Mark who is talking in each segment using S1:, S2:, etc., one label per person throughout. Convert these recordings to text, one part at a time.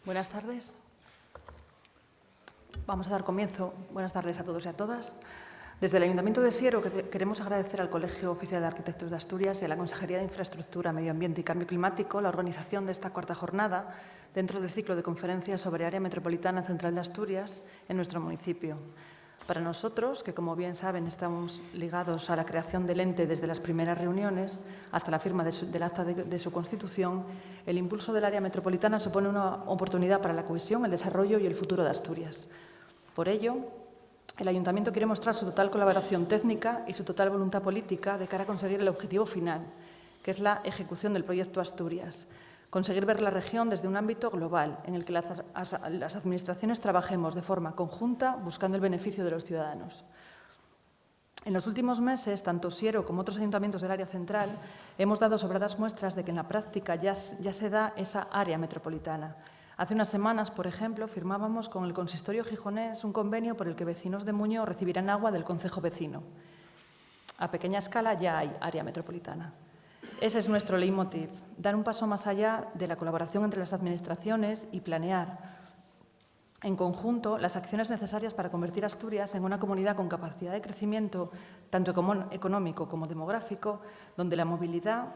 S1: Buenas tardes. Vamos a dar comienzo. Buenas tardes a todos y a todas. Desde el Ayuntamiento de Siero queremos agradecer al Colegio Oficial de Arquitectos de Asturias y a la Consejería de Infraestructura, Medio Ambiente y Cambio Climático la organización de esta cuarta jornada dentro del ciclo de conferencias sobre área metropolitana central de Asturias en nuestro municipio. Para nosotros, que como bien saben estamos ligados a la creación del ente desde las primeras reuniones hasta la firma del acta de su constitución, el impulso del área metropolitana supone una oportunidad para la cohesión, el desarrollo y el futuro de Asturias. Por ello, el Ayuntamiento quiere mostrar su total colaboración técnica y su total voluntad política de cara a conseguir el objetivo final, que es la ejecución del proyecto Asturias. Conseguir ver la región desde un ámbito global, en el que las administraciones trabajemos de forma conjunta buscando el beneficio de los ciudadanos. En los últimos meses, tanto Siero como otros ayuntamientos del área central hemos dado sobradas muestras de que en la práctica ya se da esa área metropolitana. Hace unas semanas, por ejemplo, firmábamos con el consistorio gijonés un convenio por el que vecinos de Muñoz recibirán agua del concejo vecino. A pequeña escala ya hay área metropolitana. Ese es nuestro leitmotiv, dar un paso más allá de la colaboración entre las administraciones y planear en conjunto las acciones necesarias para convertir Asturias en una comunidad con capacidad de crecimiento tanto económico como demográfico, donde la movilidad,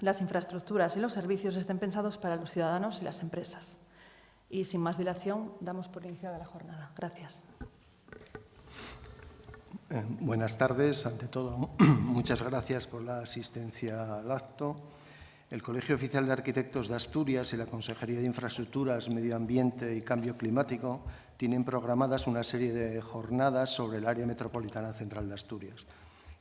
S1: las infraestructuras y los servicios estén pensados para los ciudadanos y las empresas. Y sin más dilación, damos por iniciada la jornada. Gracias.
S2: Buenas tardes. Ante todo, muchas gracias por la asistencia al acto. El Colegio Oficial de Arquitectos de Asturias y la Consejería de Infraestructuras, Medio Ambiente y Cambio Climático tienen programadas una serie de jornadas sobre el área metropolitana central de Asturias.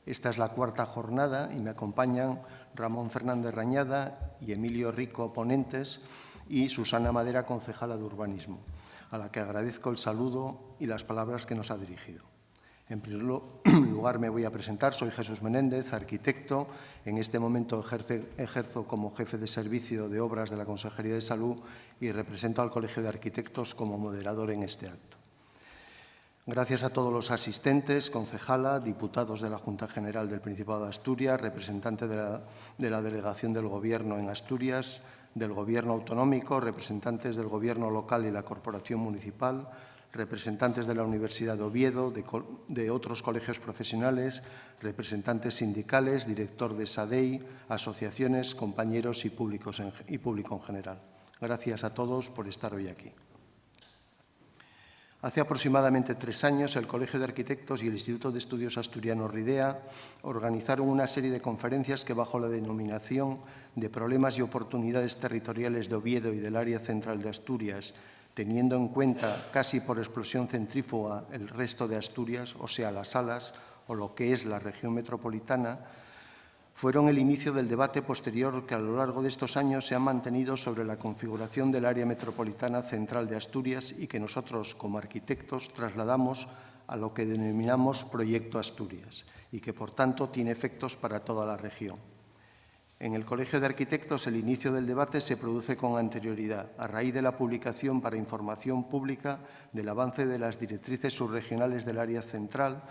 S2: Esta es la cuarta jornada y me acompañan Ramón Fernández Rañada y Emilio Rico, ponentes, y Susana Madera, concejala de Urbanismo, a la que agradezco el saludo y las palabras que nos ha dirigido. En primer lugar me voy a presentar. Soy Jesús Menéndez, arquitecto. En este momento ejerzo como jefe de servicio de obras de la Consejería de Salud y represento al Colegio de Arquitectos como moderador en este acto. Gracias a todos los asistentes, concejala, diputados de la Junta General del Principado de Asturias, representante de la Delegación del Gobierno en Asturias, del Gobierno autonómico, representantes del Gobierno local y la Corporación municipal, representantes de la Universidad de Oviedo, de otros colegios profesionales, representantes sindicales, director de SADEI, asociaciones, compañeros y público en general. Gracias a todos por estar hoy aquí. Hace aproximadamente 3 años, el Colegio de Arquitectos y el Instituto de Estudios Asturianos RIDEA organizaron una serie de conferencias que, bajo la denominación de Problemas y Oportunidades Territoriales de Oviedo y del Área Central de Asturias, teniendo en cuenta casi por explosión centrífuga el resto de Asturias, o sea, las Salas o lo que es la región metropolitana, fueron el inicio del debate posterior que a lo largo de estos años se ha mantenido sobre la configuración del área metropolitana central de Asturias y que nosotros, como arquitectos, trasladamos a lo que denominamos Proyecto Asturias y que, por tanto, tiene efectos para toda la región. En el Colegio de Arquitectos, el inicio del debate se produce con anterioridad, a raíz de la publicación para información pública del avance de las directrices subregionales del área central.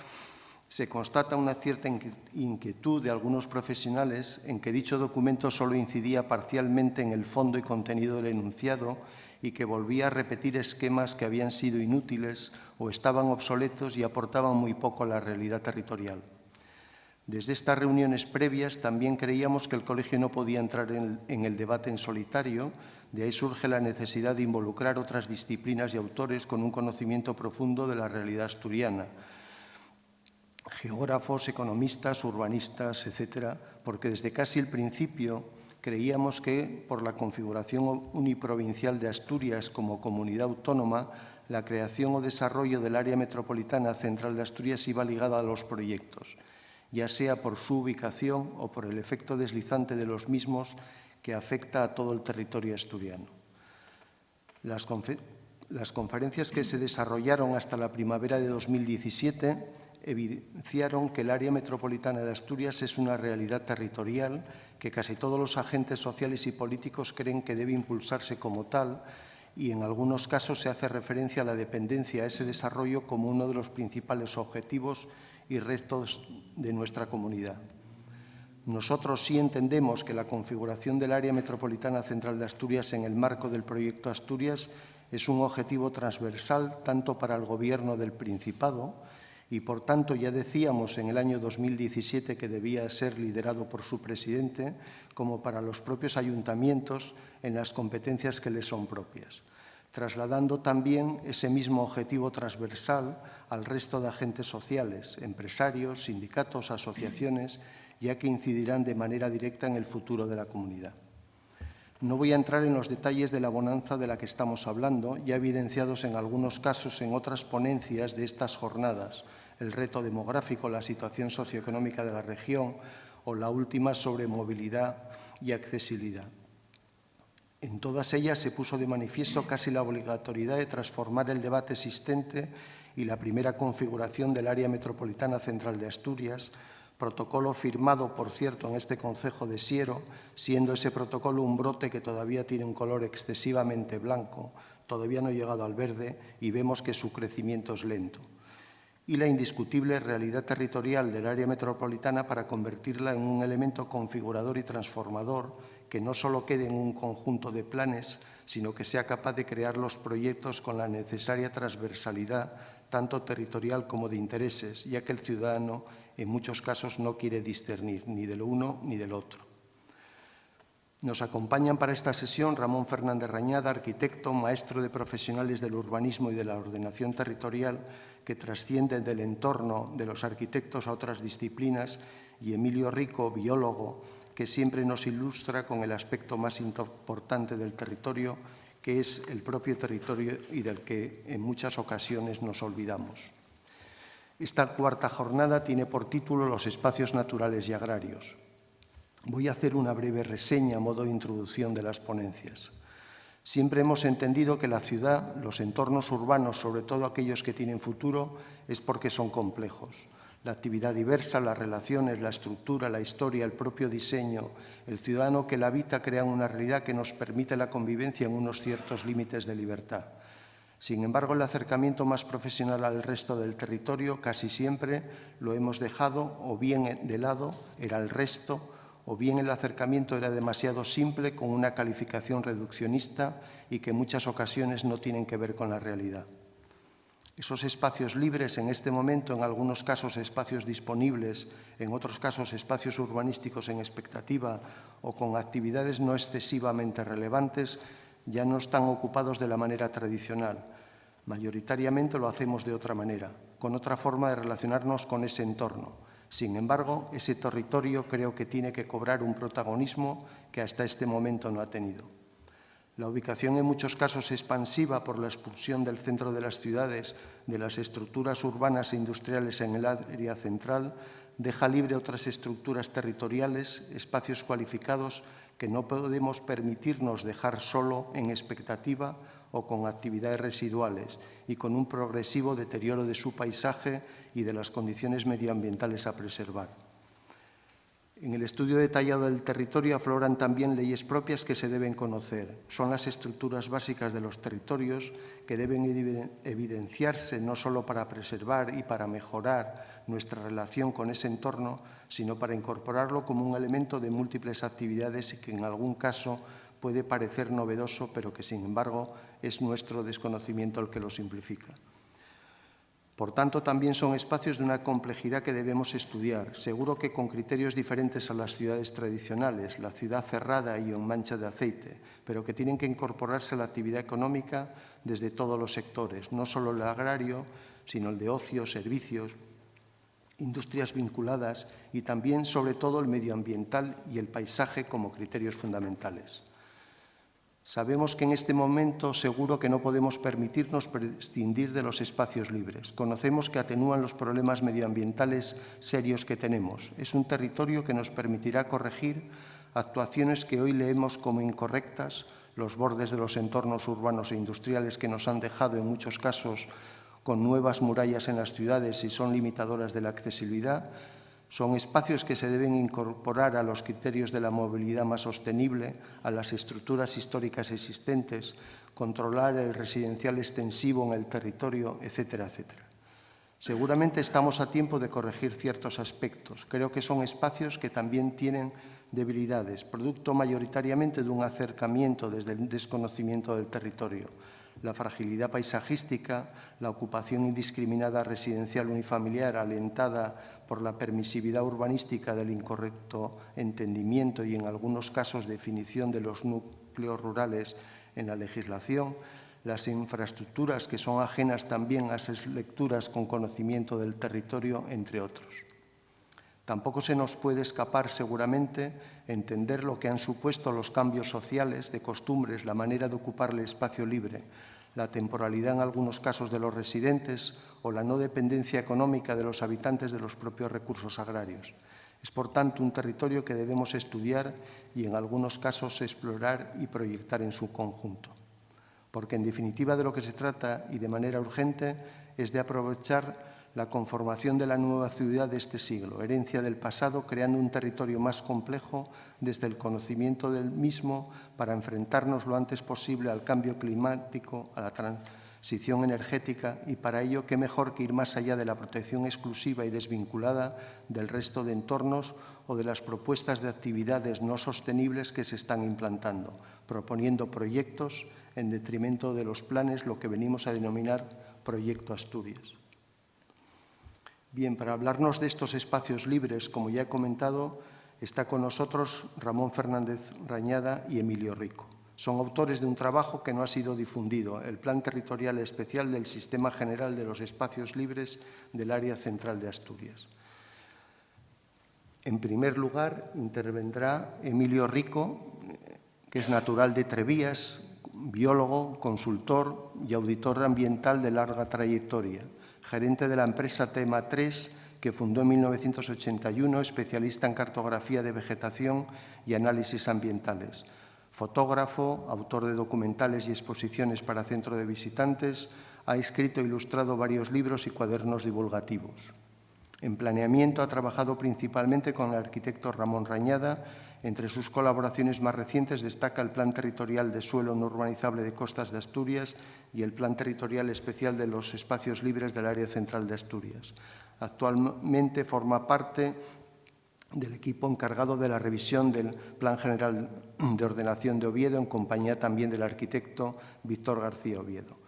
S2: Se constata una cierta inquietud de algunos profesionales en que dicho documento solo incidía parcialmente en el fondo y contenido del enunciado y que volvía a repetir esquemas que habían sido inútiles o estaban obsoletos y aportaban muy poco a la realidad territorial. Desde estas reuniones previas también creíamos que el colegio no podía entrar en el debate en solitario, de ahí surge la necesidad de involucrar otras disciplinas y autores con un conocimiento profundo de la realidad asturiana, geógrafos, economistas, urbanistas, etcétera, porque desde casi el principio creíamos que, por la configuración uniprovincial de Asturias como comunidad autónoma, la creación o desarrollo del área metropolitana central de Asturias iba ligada a los proyectos, ya sea por su ubicación o por el efecto deslizante de los mismos que afecta a todo el territorio asturiano. Las conferencias que se desarrollaron hasta la primavera de 2017 evidenciaron que el área metropolitana de Asturias es una realidad territorial que casi todos los agentes sociales y políticos creen que debe impulsarse como tal, y en algunos casos se hace referencia a la dependencia a ese desarrollo como uno de los principales objetivos y retos de nuestra comunidad. Nosotros sí entendemos que la configuración del área metropolitana central de Asturias en el marco del proyecto Asturias es un objetivo transversal tanto para el Gobierno del Principado y, por tanto, ya decíamos en el año 2017 que debía ser liderado por su presidente, como para los propios ayuntamientos en las competencias que les son propias, trasladando también ese mismo objetivo transversal al resto de agentes sociales, empresarios, sindicatos, asociaciones, ya que incidirán de manera directa en el futuro de la comunidad. No voy a entrar en los detalles de la bonanza de la que estamos hablando, ya evidenciados en algunos casos en otras ponencias de estas jornadas, el reto demográfico, la situación socioeconómica de la región o la última sobre movilidad y accesibilidad. En todas ellas se puso de manifiesto casi la obligatoriedad de transformar el debate existente y la primera configuración del área metropolitana central de Asturias, protocolo firmado, por cierto, en este concejo de Siero, siendo ese protocolo un brote que todavía tiene un color excesivamente blanco, todavía no ha llegado al verde y vemos que su crecimiento es lento. Y la indiscutible realidad territorial del área metropolitana para convertirla en un elemento configurador y transformador que no solo quede en un conjunto de planes, sino que sea capaz de crear los proyectos con la necesaria transversalidad, tanto territorial como de intereses, ya que el ciudadano en muchos casos no quiere discernir ni de lo uno ni del otro. Nos acompañan para esta sesión Ramón Fernández Rañada, arquitecto, maestro de profesionales del urbanismo y de la ordenación territorial, que trasciende del entorno de los arquitectos a otras disciplinas, y Emilio Rico, biólogo, que siempre nos ilustra con el aspecto más importante del territorio, que es el propio territorio y del que en muchas ocasiones nos olvidamos. Esta cuarta jornada tiene por título Los espacios naturales y agrarios. Voy a hacer una breve reseña a modo de introducción de las ponencias. Siempre hemos entendido que la ciudad, los entornos urbanos, sobre todo aquellos que tienen futuro, es porque son complejos. La actividad diversa, las relaciones, la estructura, la historia, el propio diseño, el ciudadano que la habita crean una realidad que nos permite la convivencia en unos ciertos límites de libertad. Sin embargo, el acercamiento más profesional al resto del territorio casi siempre lo hemos dejado o bien de lado, era el resto, o bien el acercamiento era demasiado simple con una calificación reduccionista y que en muchas ocasiones no tienen que ver con la realidad. Esos espacios libres, en este momento, en algunos casos espacios disponibles, en otros casos espacios urbanísticos en expectativa o con actividades no excesivamente relevantes, ya no están ocupados de la manera tradicional. Mayoritariamente lo hacemos de otra manera, con otra forma de relacionarnos con ese entorno. Sin embargo, ese territorio creo que tiene que cobrar un protagonismo que hasta este momento no ha tenido. La ubicación en muchos casos expansiva por la expulsión del centro de las ciudades, de las estructuras urbanas e industriales en el área central, deja libre otras estructuras territoriales, espacios cualificados que no podemos permitirnos dejar solo en expectativa o con actividades residuales y con un progresivo deterioro de su paisaje y de las condiciones medioambientales a preservar. En el estudio detallado del territorio afloran también leyes propias que se deben conocer. Son las estructuras básicas de los territorios que deben evidenciarse no solo para preservar y para mejorar nuestra relación con ese entorno, sino para incorporarlo como un elemento de múltiples actividades y que en algún caso puede parecer novedoso, pero que sin embargo es nuestro desconocimiento el que lo simplifica. Por tanto, también son espacios de una complejidad que debemos estudiar, seguro que con criterios diferentes a las ciudades tradicionales, la ciudad cerrada y en mancha de aceite, pero que tienen que incorporarse a la actividad económica desde todos los sectores, no solo el agrario, sino el de ocio, servicios, industrias vinculadas y también, sobre todo, el medioambiental y el paisaje como criterios fundamentales. Sabemos que en este momento seguro que no podemos permitirnos prescindir de los espacios libres. Conocemos que atenúan los problemas medioambientales serios que tenemos. Es un territorio que nos permitirá corregir actuaciones que hoy leemos como incorrectas, los bordes de los entornos urbanos e industriales que nos han dejado en muchos casos con nuevas murallas en las ciudades y son limitadoras de la accesibilidad. Son espacios que se deben incorporar a los criterios de la movilidad más sostenible, a las estructuras históricas existentes, controlar el residencial extensivo en el territorio, etcétera, etcétera. Seguramente estamos a tiempo de corregir ciertos aspectos. Creo que son espacios que también tienen debilidades, producto mayoritariamente de un acercamiento desde el desconocimiento del territorio. La fragilidad paisajística, la ocupación indiscriminada residencial unifamiliar alentada por la permisividad urbanística del incorrecto entendimiento y, en algunos casos, definición de los núcleos rurales en la legislación, las infraestructuras que son ajenas también a esas lecturas con conocimiento del territorio, entre otros. Tampoco se nos puede escapar, seguramente, entender lo que han supuesto los cambios sociales, de costumbres, la manera de ocupar el espacio libre, la temporalidad en algunos casos de los residentes o la no dependencia económica de los habitantes de los propios recursos agrarios. Es, por tanto, un territorio que debemos estudiar y, en algunos casos, explorar y proyectar en su conjunto. Porque, en definitiva, de lo que se trata, y de manera urgente, es de aprovechar la conformación de la nueva ciudad de este siglo, herencia del pasado, creando un territorio más complejo desde el conocimiento del mismo para enfrentarnos lo antes posible al cambio climático, a la transición energética, y para ello, qué mejor que ir más allá de la protección exclusiva y desvinculada del resto de entornos o de las propuestas de actividades no sostenibles que se están implantando, proponiendo proyectos en detrimento de los planes, lo que venimos a denominar Proyecto Asturias. Bien, para hablarnos de estos espacios libres, como ya he comentado, está con nosotros Ramón Fernández Rañada y Emilio Rico. Son autores de un trabajo que no ha sido difundido, el Plan Territorial Especial del Sistema General de los Espacios Libres del Área Central de Asturias. En primer lugar, intervendrá Emilio Rico, que es natural de Trevías, biólogo, consultor y auditor ambiental de larga trayectoria, gerente de la empresa Tema 3, que fundó en 1981, especialista en cartografía de vegetación y análisis ambientales. Fotógrafo, autor de documentales y exposiciones para centro de visitantes, ha escrito e ilustrado varios libros y cuadernos divulgativos. En planeamiento ha trabajado principalmente con el arquitecto Ramón Rañada. Entre sus colaboraciones más recientes destaca el Plan Territorial de Suelo No Urbanizable de Costas de Asturias y el Plan Territorial Especial de los Espacios Libres del Área Central de Asturias. Actualmente forma parte del equipo encargado de la revisión del Plan General de Ordenación de Oviedo, en compañía también del arquitecto Víctor García Oviedo.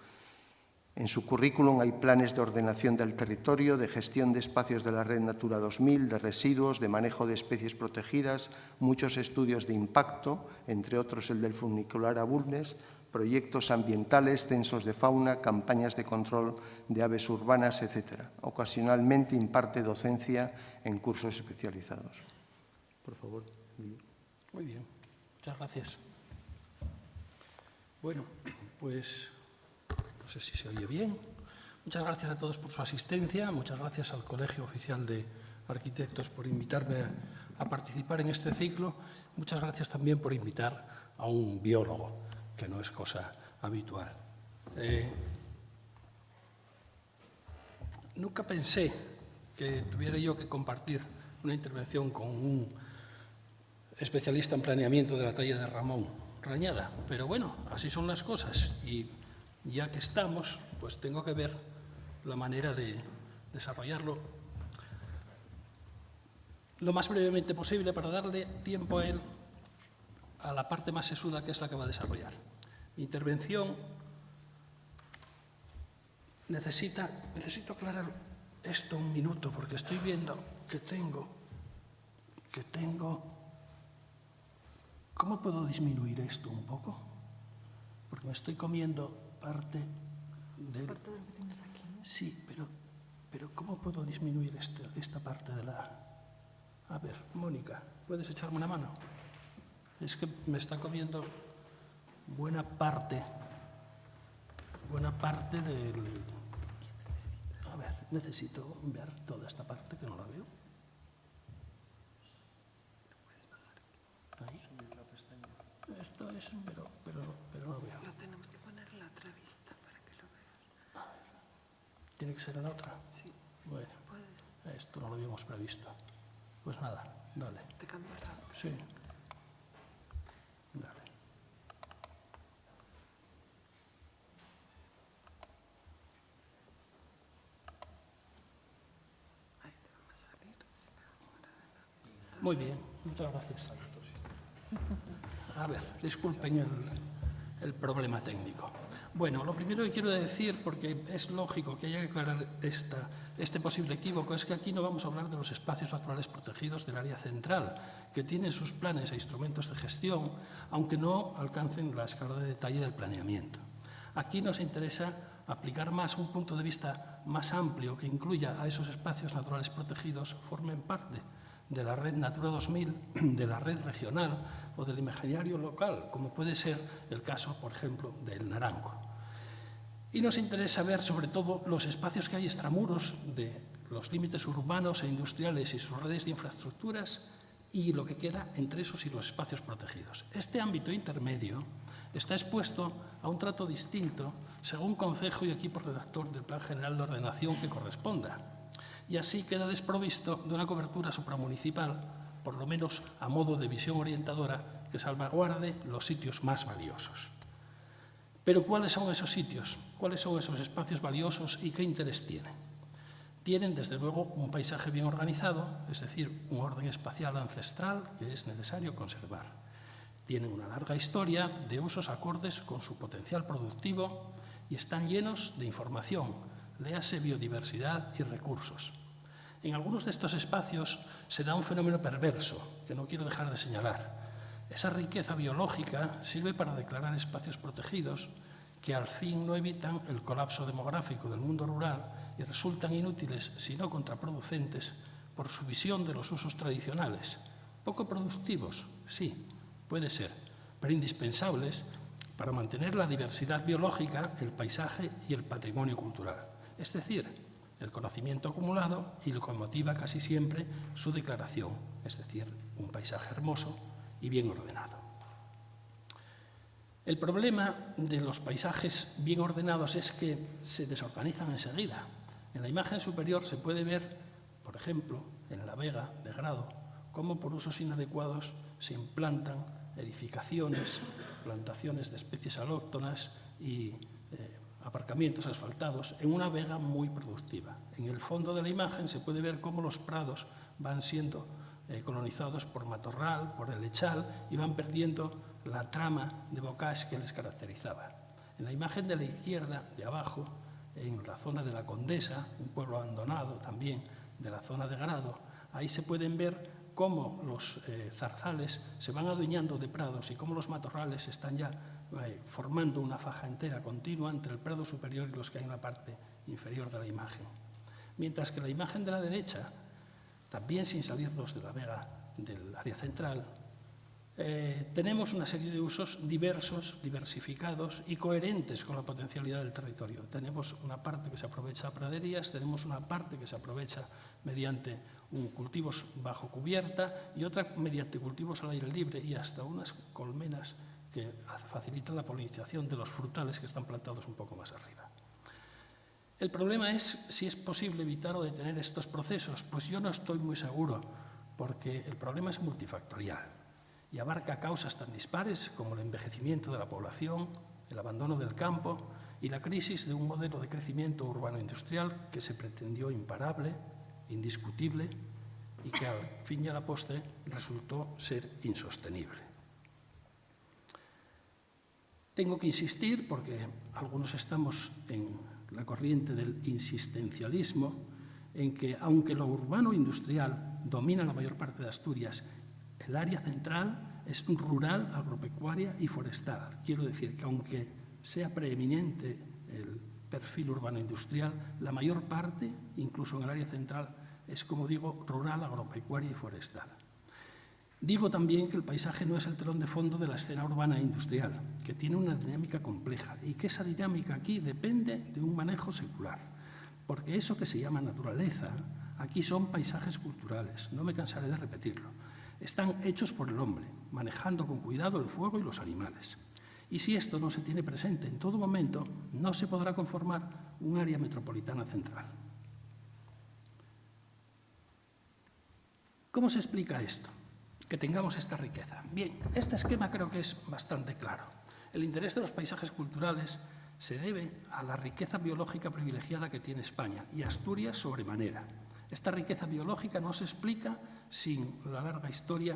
S2: En su currículum hay planes de ordenación del territorio, de gestión de espacios de la Red Natura 2000, de residuos, de manejo de especies protegidas, muchos estudios de impacto, entre otros el del funicular a Bulnes, proyectos ambientales, censos de fauna, campañas de control de aves urbanas, etc. Ocasionalmente imparte docencia en cursos especializados. Por favor.
S3: Muy bien, muchas gracias. Bueno, pues no sé si se oye bien. Muchas gracias a todos por su asistencia, muchas gracias al Colegio Oficial de Arquitectos por invitarme a participar en este ciclo. Muchas gracias también por invitar a un biólogo, que no es cosa habitual. Nunca pensé que tuviera yo que compartir una intervención con un especialista en planeamiento de la talla de Ramón Rañada, pero bueno, así son las cosas y ya que estamos, pues tengo que ver la manera de desarrollarlo lo más brevemente posible para darle tiempo a él a la parte más sesuda, que es la que va a desarrollar. Mi intervención necesito aclarar esto un minuto, porque estoy viendo que tengo... ¿Cómo puedo disminuir esto un poco? Porque me estoy comiendo parte del...
S1: Parte de lo que tienes aquí, ¿no?
S3: Sí, pero ¿cómo puedo disminuir esta parte de la...? A ver, Mónica, ¿puedes echarme una mano? Es que me está comiendo buena parte del... A ver, necesito ver toda esta parte que no la veo. Ahí. Esto es, pero no veo.
S1: Lo tenemos que poner en la otra vista para que lo veas.
S3: ¿Tiene que ser en la otra?
S4: Sí.
S3: Bueno,
S4: Puedes.
S3: esto no lo habíamos previsto. Pues nada, dale.
S4: Te cambio la otra.
S3: Sí. Dale.
S4: Ahí te van a salir. Si me das para adelante.
S3: Muy bien, muchas gracias. A ver, disculpen el problema técnico. Bueno, lo primero que quiero decir, porque es lógico que haya que aclarar este posible equívoco, es que aquí no vamos a hablar de los espacios naturales protegidos del área central, que tienen sus planes e instrumentos de gestión, aunque no alcancen la escala de detalle del planeamiento. Aquí nos interesa aplicar más un punto de vista más amplio que incluya a esos espacios naturales protegidos, formen parte de la red Natura 2000, de la red regional o del imaginario local, como puede ser el caso, por ejemplo, del Naranco. Y nos interesa ver, sobre todo, los espacios que hay extramuros de los límites urbanos e industriales y sus redes de infraestructuras y lo que queda entre esos y los espacios protegidos. Este ámbito intermedio está expuesto a un trato distinto según concejo y equipo redactor del Plan General de Ordenación que corresponda, y así queda desprovisto de una cobertura supramunicipal, por lo menos a modo de visión orientadora, que salvaguarde los sitios más valiosos. Pero ¿cuáles son esos sitios? ¿Cuáles son esos espacios valiosos y qué interés tienen? Tienen, desde luego, un paisaje bien organizado, es decir, un orden espacial ancestral que es necesario conservar. Tienen una larga historia de usos acordes con su potencial productivo y están llenos de información, léase biodiversidad y recursos. En algunos de estos espacios se da un fenómeno perverso que no quiero dejar de señalar. Esa riqueza biológica sirve para declarar espacios protegidos que al fin no evitan el colapso demográfico del mundo rural y resultan inútiles, si no contraproducentes, por su visión de los usos tradicionales. Poco productivos, sí, puede ser, pero indispensables para mantener la diversidad biológica, el paisaje y el patrimonio cultural. Es decir, el conocimiento acumulado y lo que motiva casi siempre su declaración, es decir, un paisaje hermoso y bien ordenado. El problema de los paisajes bien ordenados es que se desorganizan enseguida. En la imagen superior se puede ver, por ejemplo, en La Vega de Grado, cómo por usos inadecuados se implantan edificaciones, plantaciones de especies alóctonas y aparcamientos asfaltados en una vega muy productiva. En el fondo de la imagen se puede ver cómo los prados van siendo colonizados por matorral, por el lechal y van perdiendo la trama de bocage que les caracterizaba. En la imagen de la izquierda, de abajo, en la zona de la Condesa, un pueblo abandonado también de la zona de Grado, ahí se pueden ver cómo los zarzales se van adueñando de prados y cómo los matorrales están ya formando una faja entera continua entre el prado superior y los que hay en la parte inferior de la imagen. Mientras que la imagen de la derecha, también sin salirnos de la vega del área central, tenemos una serie de usos diversos, diversificados y coherentes con la potencialidad del territorio. Tenemos una parte que se aprovecha a praderías, tenemos una parte que se aprovecha mediante cultivos bajo cubierta y otra mediante cultivos al aire libre y hasta unas colmenas que facilitan la polinización de los frutales que están plantados un poco más arriba. El problema es si es posible evitar o detener estos procesos. Pues yo no estoy muy seguro, porque el problema es multifactorial y abarca causas tan dispares como el envejecimiento de la población, el abandono del campo y la crisis de un modelo de crecimiento urbano-industrial que se pretendió imparable, indiscutible y que al fin y a la postre resultó ser insostenible. Tengo que insistir, porque algunos estamos en la corriente del insistencialismo, en que aunque lo urbano-industrial domina la mayor parte de Asturias, el área central es rural, agropecuaria y forestal. Quiero decir que aunque sea preeminente el perfil urbano-industrial, la mayor parte, incluso en el área central, es, como digo, rural, agropecuaria y forestal. Digo también que el paisaje no es el telón de fondo de la escena urbana e industrial, que tiene una dinámica compleja y que esa dinámica aquí depende de un manejo secular, porque eso que se llama naturaleza, aquí son paisajes culturales, no me cansaré de repetirlo. Están hechos por el hombre, manejando con cuidado el fuego y los animales. Y si esto no se tiene presente en todo momento, no se podrá conformar un área metropolitana central. ¿Cómo se explica esto? Que tengamos esta riqueza. Bien, este esquema creo que es bastante claro. El interés de los paisajes culturales se debe a la riqueza biológica privilegiada que tiene España y Asturias sobremanera. Esta riqueza biológica no se explica sin la larga historia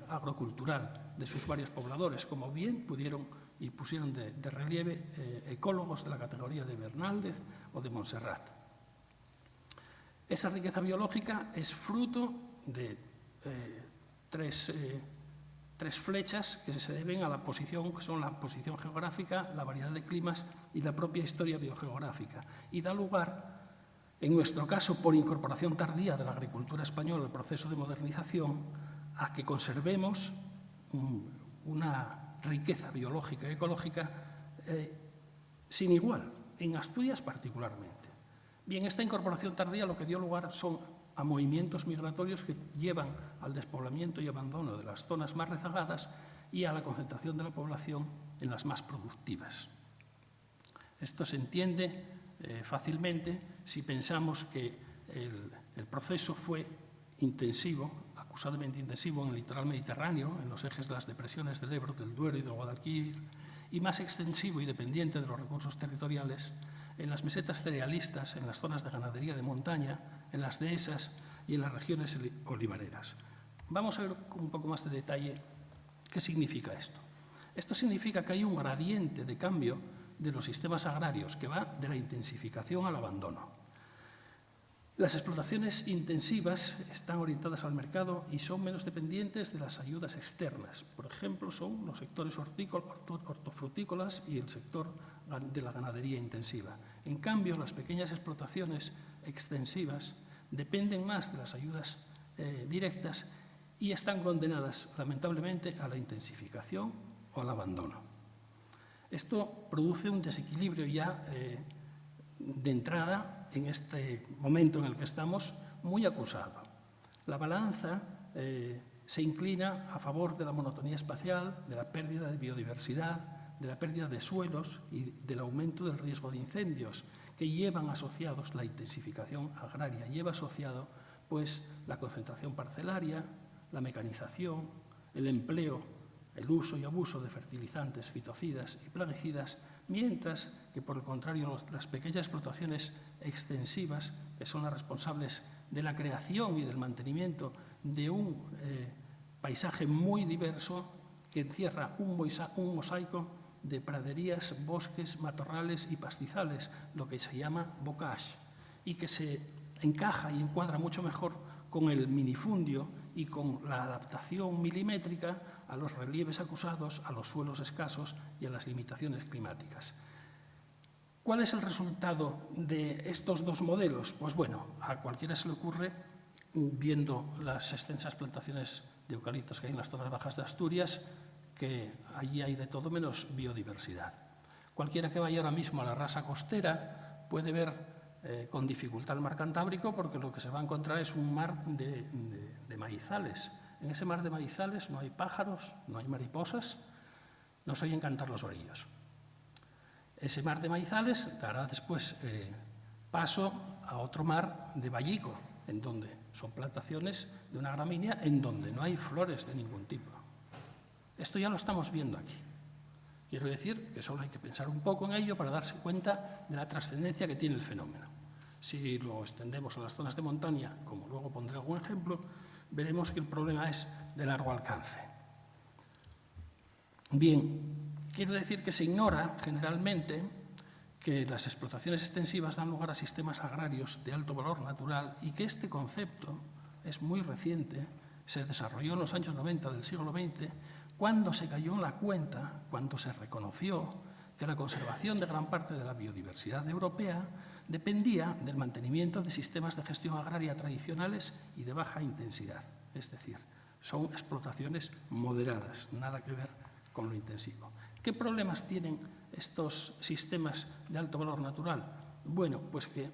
S3: agrocultural de sus varios pobladores, como bien pudieron y pusieron de relieve ecólogos de la categoría de Bernaldez o de Montserrat. Esa riqueza biológica es fruto de tres flechas que se deben a la posición, que son la posición geográfica, la variedad de climas y la propia historia biogeográfica, y da lugar, en nuestro caso, por incorporación tardía de la agricultura española al proceso de modernización, a que conservemos una riqueza biológica y ecológica sin igual, en Asturias particularmente. Bien, esta incorporación tardía lo que dio lugar son a movimientos migratorios que llevan al despoblamiento y abandono de las zonas más rezagadas y a la concentración de la población en las más productivas. Esto se entiende fácilmente si pensamos que el proceso fue intensivo, acusadamente intensivo en el litoral mediterráneo, en los ejes de las depresiones del Ebro, del Duero y del Guadalquivir, y más extensivo y dependiente de los recursos territoriales en las mesetas cerealistas, en las zonas de ganadería de montaña, en las dehesas y en las regiones olivareras. Vamos a ver con un poco más de detalle qué significa esto. Esto significa que hay un gradiente de cambio de los sistemas agrarios que va de la intensificación al abandono. Las explotaciones intensivas están orientadas al mercado y son menos dependientes de las ayudas externas. Por ejemplo, son los sectores hortofrutícolas y el sector de la ganadería intensiva. En cambio, las pequeñas explotaciones extensivas dependen más de las ayudas directas y están condenadas, lamentablemente, a la intensificación o al abandono. Esto produce un desequilibrio ya de entrada en este momento en el que estamos muy acusado. La balanza se inclina a favor de la monotonía espacial, de la pérdida de biodiversidad, de la pérdida de suelos y del aumento del riesgo de incendios, que llevan asociados la intensificación agraria, lleva asociado pues la concentración parcelaria, la mecanización, el empleo, el uso y abuso de fertilizantes, fitocidas y plaguicidas, mientras que, por el contrario, las pequeñas explotaciones extensivas, que son las responsables de la creación y del mantenimiento de un paisaje muy diverso, que encierra un mosaico de praderías, bosques, matorrales y pastizales, lo que se llama bocage, y que se encaja y encuadra mucho mejor con el minifundio y con la adaptación milimétrica a los relieves acusados, a los suelos escasos y a las limitaciones climáticas. ¿Cuál es el resultado de estos dos modelos? Pues bueno, a cualquiera se le ocurre, viendo las extensas plantaciones de eucaliptos que hay en las zonas bajas de Asturias, que allí hay de todo menos biodiversidad. Cualquiera que vaya ahora mismo a la rasa costera puede ver con dificultad el mar Cantábrico, porque lo que se va a encontrar es un mar de maizales. En ese mar de maizales no hay pájaros, no hay mariposas, no se oyen cantar los orillos. Ese mar de maizales dará después paso a otro mar de vallico, en donde son plantaciones de una gramínea en donde no hay flores de ningún tipo. Esto ya lo estamos viendo aquí. Quiero decir que solo hay que pensar un poco en ello para darse cuenta de la trascendencia que tiene el fenómeno. Si lo extendemos a las zonas de montaña, como luego pondré algún ejemplo, veremos que el problema es de largo alcance. Bien, quiero decir que se ignora generalmente que las explotaciones extensivas dan lugar a sistemas agrarios de alto valor natural y que este concepto es muy reciente, se desarrolló en los años 90 del siglo XX, cuando se cayó en la cuenta, cuando se reconoció que la conservación de gran parte de la biodiversidad europea dependía del mantenimiento de sistemas de gestión agraria tradicionales y de baja intensidad. Es decir, son explotaciones moderadas, nada que ver con lo intensivo. ¿Qué problemas tienen estos sistemas de alto valor natural? Bueno, pues que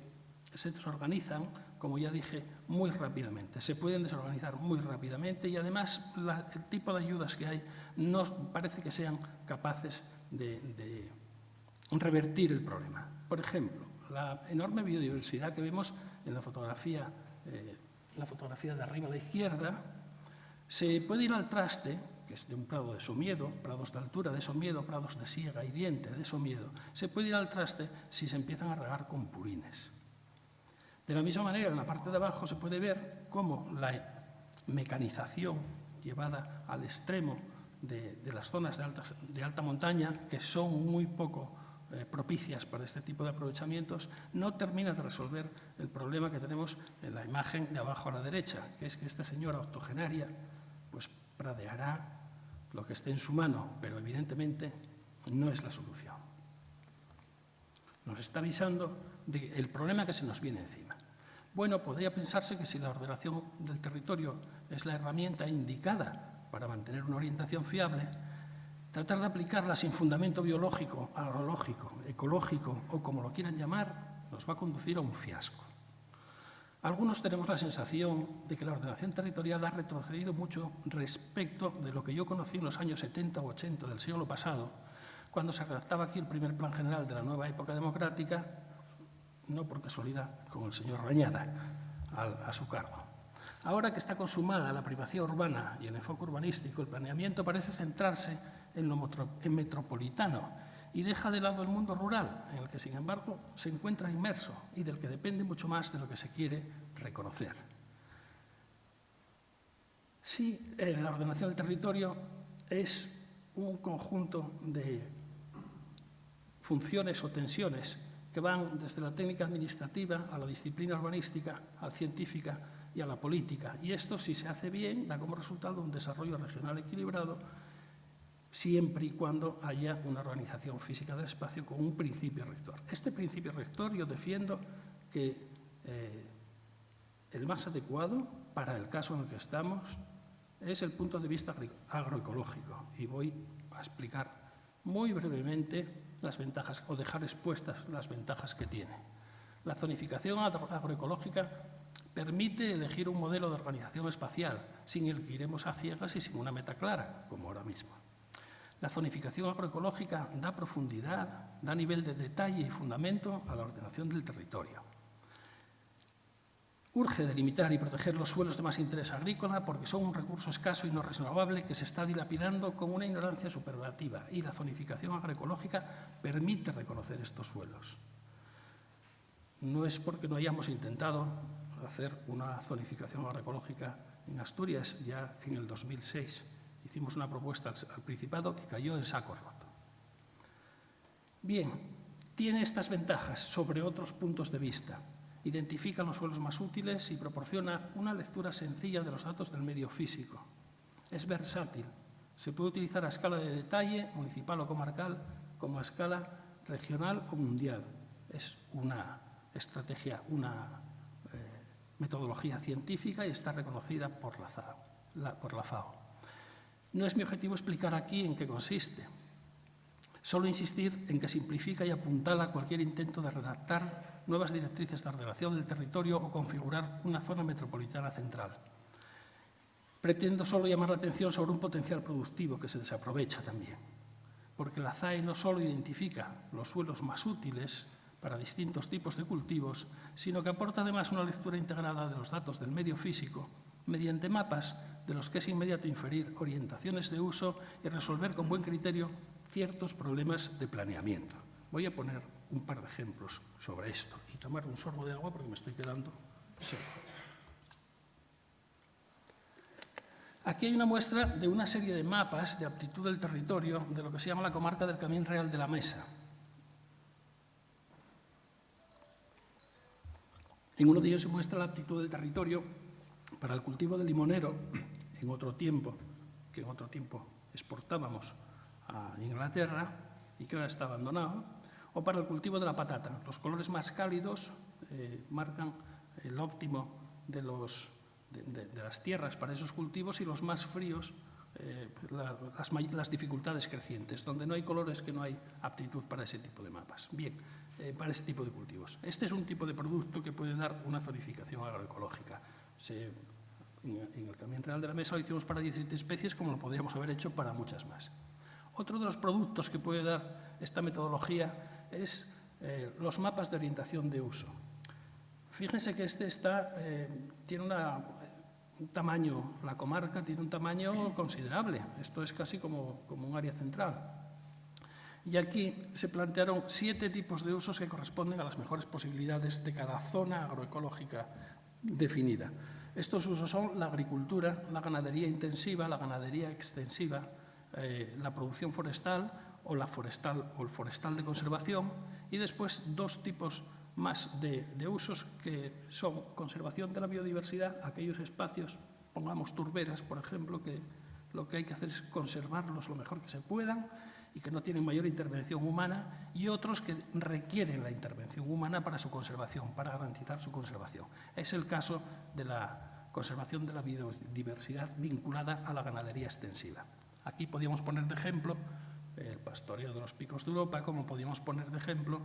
S3: se desorganizan, como ya dije, muy rápidamente. Se pueden desorganizar muy rápidamente y además el tipo de ayudas que hay no parece que sean capaces de revertir el problema. Por ejemplo, la enorme biodiversidad que vemos en la fotografía de arriba a la izquierda, se puede ir al traste, que es de un prado de Somiedo, prados de altura de Somiedo, prados de siega y diente de Somiedo, se puede ir al traste si se empiezan a regar con purines. De la misma manera, en la parte de abajo se puede ver cómo la mecanización llevada al extremo de las zonas de alta montaña, que son muy poco propicias para este tipo de aprovechamientos, no termina de resolver el problema que tenemos en la imagen de abajo a la derecha, que es que esta señora octogenaria pues pradeará lo que esté en su mano, pero evidentemente no es la solución. Nos está avisando del problema que se nos viene encima. Bueno, podría pensarse que si la ordenación del territorio es la herramienta indicada para mantener una orientación fiable, tratar de aplicarla sin fundamento biológico, agrológico, ecológico o como lo quieran llamar, nos va a conducir a un fiasco. Algunos tenemos la sensación de que la ordenación territorial ha retrocedido mucho respecto de lo que yo conocí en los años 70 o 80 del siglo pasado, cuando se redactaba aquí el primer plan general de la nueva época democrática, no por casualidad, con el señor Rañada a su cargo. Ahora que está consumada la primacía urbana y el enfoque urbanístico, el planeamiento parece centrarse en lo metropolitano y deja de lado el mundo rural, en el que, sin embargo, se encuentra inmerso y del que depende mucho más de lo que se quiere reconocer. Sí, la ordenación del territorio es un conjunto de funciones o tensiones que van desde la técnica administrativa a la disciplina urbanística, a la científica y a la política. Y esto, si se hace bien, da como resultado un desarrollo regional equilibrado, siempre y cuando haya una organización física del espacio con un principio rector. Este principio rector yo defiendo que el más adecuado para el caso en el que estamos es el punto de vista agroecológico. Y voy a explicar muy brevemente las ventajas, o dejar expuestas las ventajas que tiene. La zonificación agroecológica permite elegir un modelo de organización espacial, sin el que iremos a ciegas y sin una meta clara, como ahora mismo. La zonificación agroecológica da profundidad, da nivel de detalle y fundamento a la ordenación del territorio. Urge delimitar y proteger los suelos de más interés agrícola porque son un recurso escaso y no renovable que se está dilapidando con una ignorancia superlativa, y la zonificación agroecológica permite reconocer estos suelos. No es porque no hayamos intentado hacer una zonificación agroecológica en Asturias. Ya en el 2006 hicimos una propuesta al Principado que cayó en saco roto. Bien, tiene estas ventajas sobre otros puntos de vista. Identifica los suelos más útiles y proporciona una lectura sencilla de los datos del medio físico. Es versátil. Se puede utilizar a escala de detalle, municipal o comarcal, como a escala regional o mundial. Es una estrategia, una metodología científica y está reconocida por la FAO. No es mi objetivo explicar aquí en qué consiste. Solo insistir en que simplifica y apuntala cualquier intento de redactar nuevas directrices de ordenación del territorio o configurar una zona metropolitana central. Pretendo solo llamar la atención sobre un potencial productivo que se desaprovecha también, porque la ZAE no solo identifica los suelos más útiles para distintos tipos de cultivos, sino que aporta además una lectura integrada de los datos del medio físico mediante mapas de los que es inmediato inferir orientaciones de uso y resolver con buen criterio ciertos problemas de planeamiento. Voy a poner un par de ejemplos sobre esto y tomar un sorbo de agua porque me estoy quedando seco. Aquí hay una muestra de una serie de mapas de aptitud del territorio de lo que se llama la comarca del Camín Real de la Mesa. En uno de ellos se muestra la aptitud del territorio para el cultivo de limonero en otro tiempo, que en otro tiempo exportábamos a Inglaterra y que ahora está abandonado, o para el cultivo de la patata. Los colores más cálidos marcan el óptimo de las tierras para esos cultivos, y los más fríos las dificultades crecientes. Donde no hay colores, que no hay aptitud para ese tipo de mapas. Bien, para ese tipo de cultivos. Este es un tipo de producto que puede dar una zonificación agroecológica. En el Camín Real de la Mesa lo hicimos para 17 especies, como lo podríamos haber hecho para muchas más. Otro de los productos que puede dar esta metodología es los mapas de orientación de uso. Fíjense que este tiene un tamaño, la comarca tiene un tamaño considerable. Esto es casi como un área central. Y aquí se plantearon 7 tipos de usos que corresponden a las mejores posibilidades de cada zona agroecológica definida. Estos usos son la agricultura, la ganadería intensiva, la ganadería extensiva, la producción forestal o el forestal de conservación, y después 2 tipos más de usos que son conservación de la biodiversidad, aquellos espacios, pongamos turberas, por ejemplo, que lo que hay que hacer es conservarlos lo mejor que se puedan y que no tienen mayor intervención humana, y otros que requieren la intervención humana para su conservación, para garantizar su conservación. Es el caso de la conservación de la biodiversidad vinculada a la ganadería extensiva. Aquí podíamos poner de ejemplo el pastoreo de los picos de Europa, como podíamos poner de ejemplo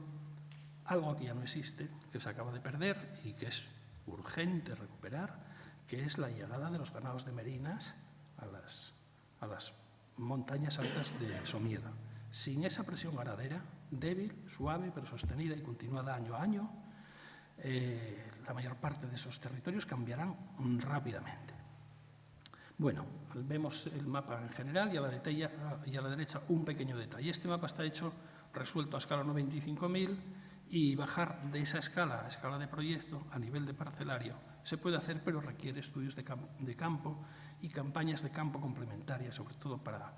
S3: algo que ya no existe, que se acaba de perder y que es urgente recuperar, que es la llegada de los ganados de merinas a las montañas altas de Somiedo. Sin esa presión ganadera, débil, suave, pero sostenida y continuada año a año, la mayor parte de esos territorios cambiarán rápidamente. Bueno, vemos el mapa en general y a la derecha un pequeño detalle. Este mapa está resuelto a escala 95.000, y bajar de esa escala a escala de proyecto a nivel de parcelario se puede hacer, pero requiere estudios de campo y campañas de campo complementarias, sobre todo para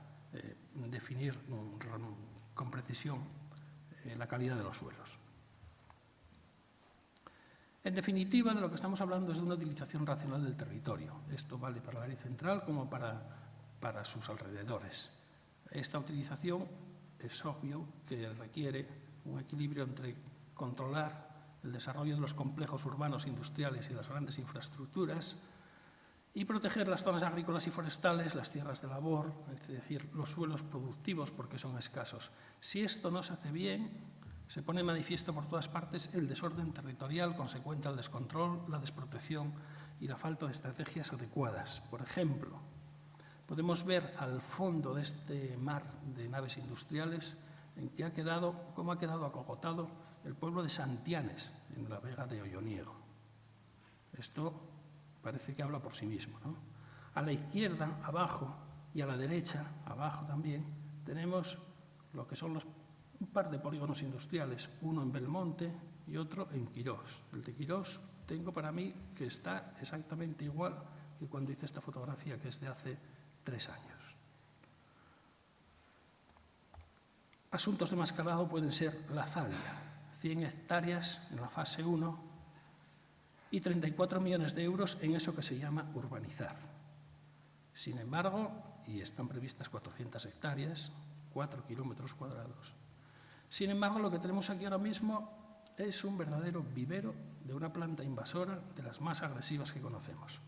S3: definir con precisión la calidad de los suelos. En definitiva, de lo que estamos hablando es de una utilización racional del territorio. Esto vale para el área central como para sus alrededores. Esta utilización es obvio que requiere un equilibrio entre controlar el desarrollo de los complejos urbanos, industriales y las grandes infraestructuras, y proteger las zonas agrícolas y forestales, las tierras de labor, es decir, los suelos productivos, porque son escasos. Si esto no se hace bien, se pone manifiesto por todas partes el desorden territorial consecuente al descontrol, la desprotección y la falta de estrategias adecuadas. Por ejemplo, podemos ver al fondo de este mar de naves industriales cómo ha quedado acogotado el pueblo de Santianes, en la Vega de Olloniego. Esto parece que habla por sí mismo, ¿no? A la izquierda, abajo, y a la derecha, abajo también, tenemos lo que son un par de polígonos industriales, uno en Belmonte y otro en Quirós. El de Quirós tengo para mí que está exactamente igual que cuando hice esta fotografía, que es de hace 3 años. Asuntos de más calado pueden ser la Zalia, 100 hectáreas en la fase 1 y 34 millones de euros en eso que se llama urbanizar. Sin embargo, y están previstas 400 hectáreas, 4 kilómetros cuadrados. Sin embargo, lo que tenemos aquí ahora mismo es un verdadero vivero de una planta invasora de las más agresivas que conocemos.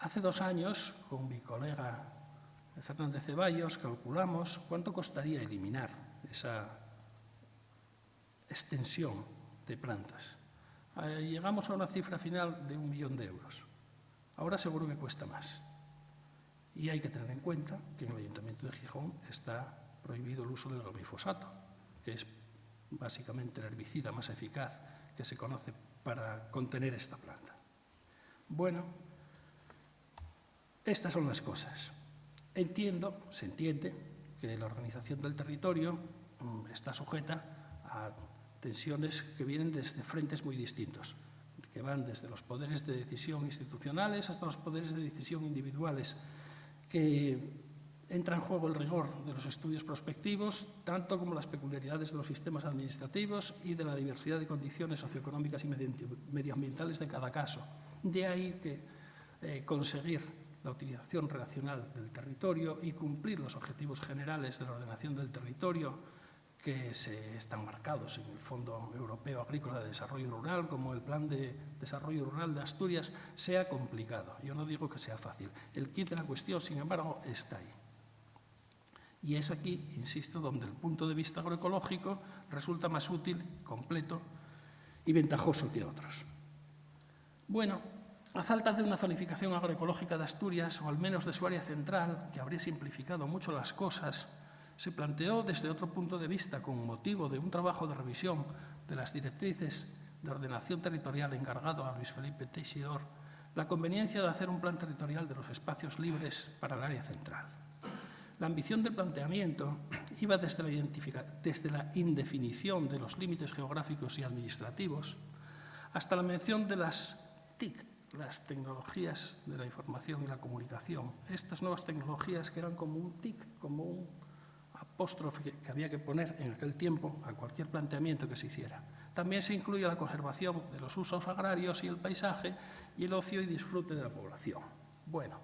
S3: Hace 2 años, con mi colega Fernández Ceballos, calculamos cuánto costaría eliminar esa extensión de plantas. Llegamos a una cifra final de 1 millón de euros. Ahora seguro que cuesta más. Y hay que tener en cuenta que en el Ayuntamiento de Gijón está prohibido el uso del glifosato, que es básicamente el herbicida más eficaz que se conoce para contener esta planta. Bueno, estas son las cosas. Se entiende que la organización del territorio está sujeta a tensiones que vienen desde frentes muy distintos, que van desde los poderes de decisión institucionales hasta los poderes de decisión individuales, que entra en juego el rigor de los estudios prospectivos, tanto como las peculiaridades de los sistemas administrativos y de la diversidad de condiciones socioeconómicas y medioambientales de cada caso. De ahí que conseguir la utilización racional del territorio y cumplir los objetivos generales de la ordenación del territorio que están marcados en el Fondo Europeo Agrícola de Desarrollo Rural, como el Plan de Desarrollo Rural de Asturias, sea complicado. Yo no digo que sea fácil. El quid de la cuestión, sin embargo, está ahí. Y es aquí, insisto, donde el punto de vista agroecológico resulta más útil, completo y ventajoso que otros. Bueno, a falta de una zonificación agroecológica de Asturias, o al menos de su área central, que habría simplificado mucho las cosas, se planteó desde otro punto de vista, con motivo de un trabajo de revisión de las directrices de ordenación territorial encargado a Luis Felipe Teixidor, la conveniencia de hacer un plan territorial de los espacios libres para el área central. La ambición del planteamiento iba desde la indefinición de los límites geográficos y administrativos hasta la mención de las TIC, las tecnologías de la información y la comunicación. Estas nuevas tecnologías que eran como un TIC, como un apóstrofe que había que poner en aquel tiempo a cualquier planteamiento que se hiciera. También se incluye la conservación de los usos agrarios y el paisaje y el ocio y disfrute de la población. Bueno,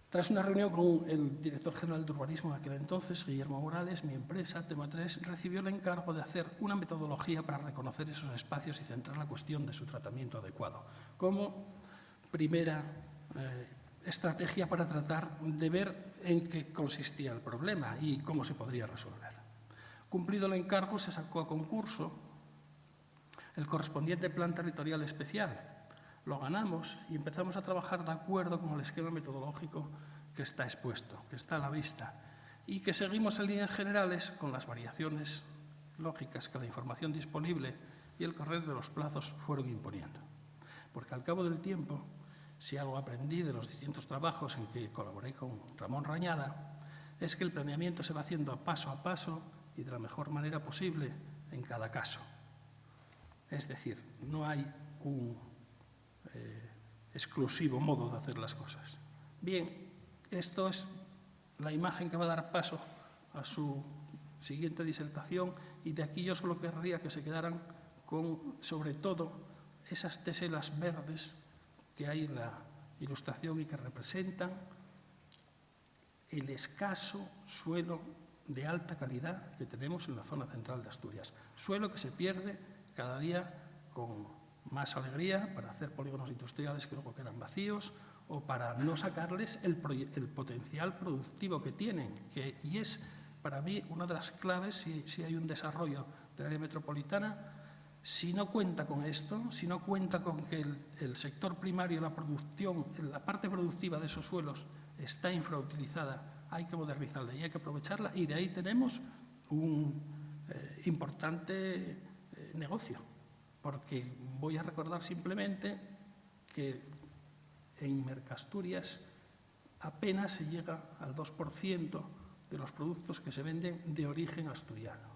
S3: tras una reunión con el director general de urbanismo de aquel entonces, Guillermo Morales, mi empresa, Tema 3, recibió el encargo de hacer una metodología para reconocer esos espacios y centrar la cuestión de su tratamiento adecuado, como primera estrategia para tratar de ver en qué consistía el problema y cómo se podría resolver. Cumplido el encargo, se sacó a concurso el correspondiente Plan Territorial Especial. Lo ganamos y empezamos a trabajar de acuerdo con el esquema metodológico que está expuesto, que está a la vista, y que seguimos en líneas generales con las variaciones lógicas que la información disponible y el correr de los plazos fueron imponiendo. Porque al cabo del tiempo, si algo aprendí de los distintos trabajos en que colaboré con Ramón Rañada, es que el planeamiento se va haciendo a paso y de la mejor manera posible en cada caso. Es decir, no hay un exclusivo modo de hacer las cosas. Bien, esto es la imagen que va a dar paso a su siguiente disertación y de aquí yo solo querría que se quedaran con, sobre todo, esas teselas verdes que hay en la ilustración y que representan el escaso suelo de alta calidad que tenemos en la zona central de Asturias. Suelo que se pierde cada día con más alegría para hacer polígonos industriales que luego quedan vacíos o para no sacarles el potencial productivo que tienen, y es para mí una de las claves si hay un desarrollo del área metropolitana. Si no cuenta con esto, si no cuenta con que el sector primario, la producción, la parte productiva de esos suelos está infrautilizada, hay que modernizarla y hay que aprovecharla, y de ahí tenemos un importante negocio. Porque voy a recordar simplemente que en Mercasturias apenas se llega al 2% de los productos que se venden de origen asturiano,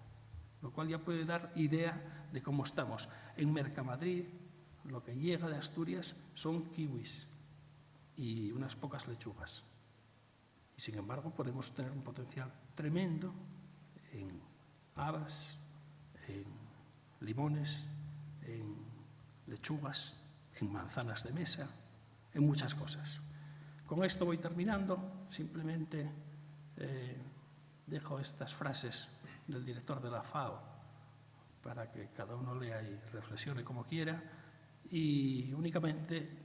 S3: lo cual ya puede dar idea de cómo estamos. En Mercamadrid lo que llega de Asturias son kiwis y unas pocas lechugas. Y sin embargo podemos tener un potencial tremendo en habas, en limones, en lechugas, en manzanas de mesa, en muchas cosas. Con esto voy terminando. Simplemente dejo estas frases del director de la FAO para que cada uno lea y reflexione como quiera, y únicamente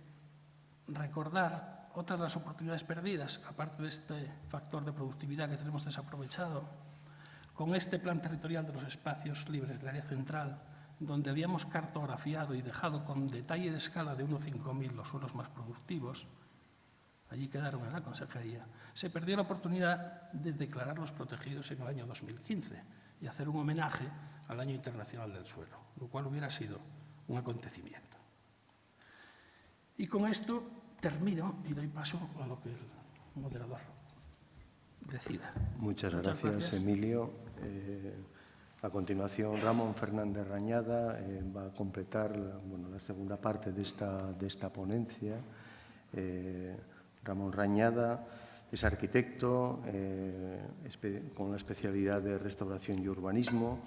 S3: recordar otras de las oportunidades perdidas, aparte de este factor de productividad que tenemos desaprovechado, con este plan territorial de los espacios libres del área central, donde habíamos cartografiado y dejado con detalle de escala de 1:5000 los suelos más productivos, allí quedaron en la consejería, se perdió la oportunidad de declararlos protegidos en el año 2015 y hacer un homenaje al Año Internacional del Suelo, lo cual hubiera sido un acontecimiento. Y con esto termino y doy paso a lo que el moderador decida.
S2: Muchas gracias, Emilio. A continuación, Ramón Fernández Rañada va a completar la segunda parte de esta ponencia. Ramón Rañada es arquitecto con la especialidad de restauración y urbanismo.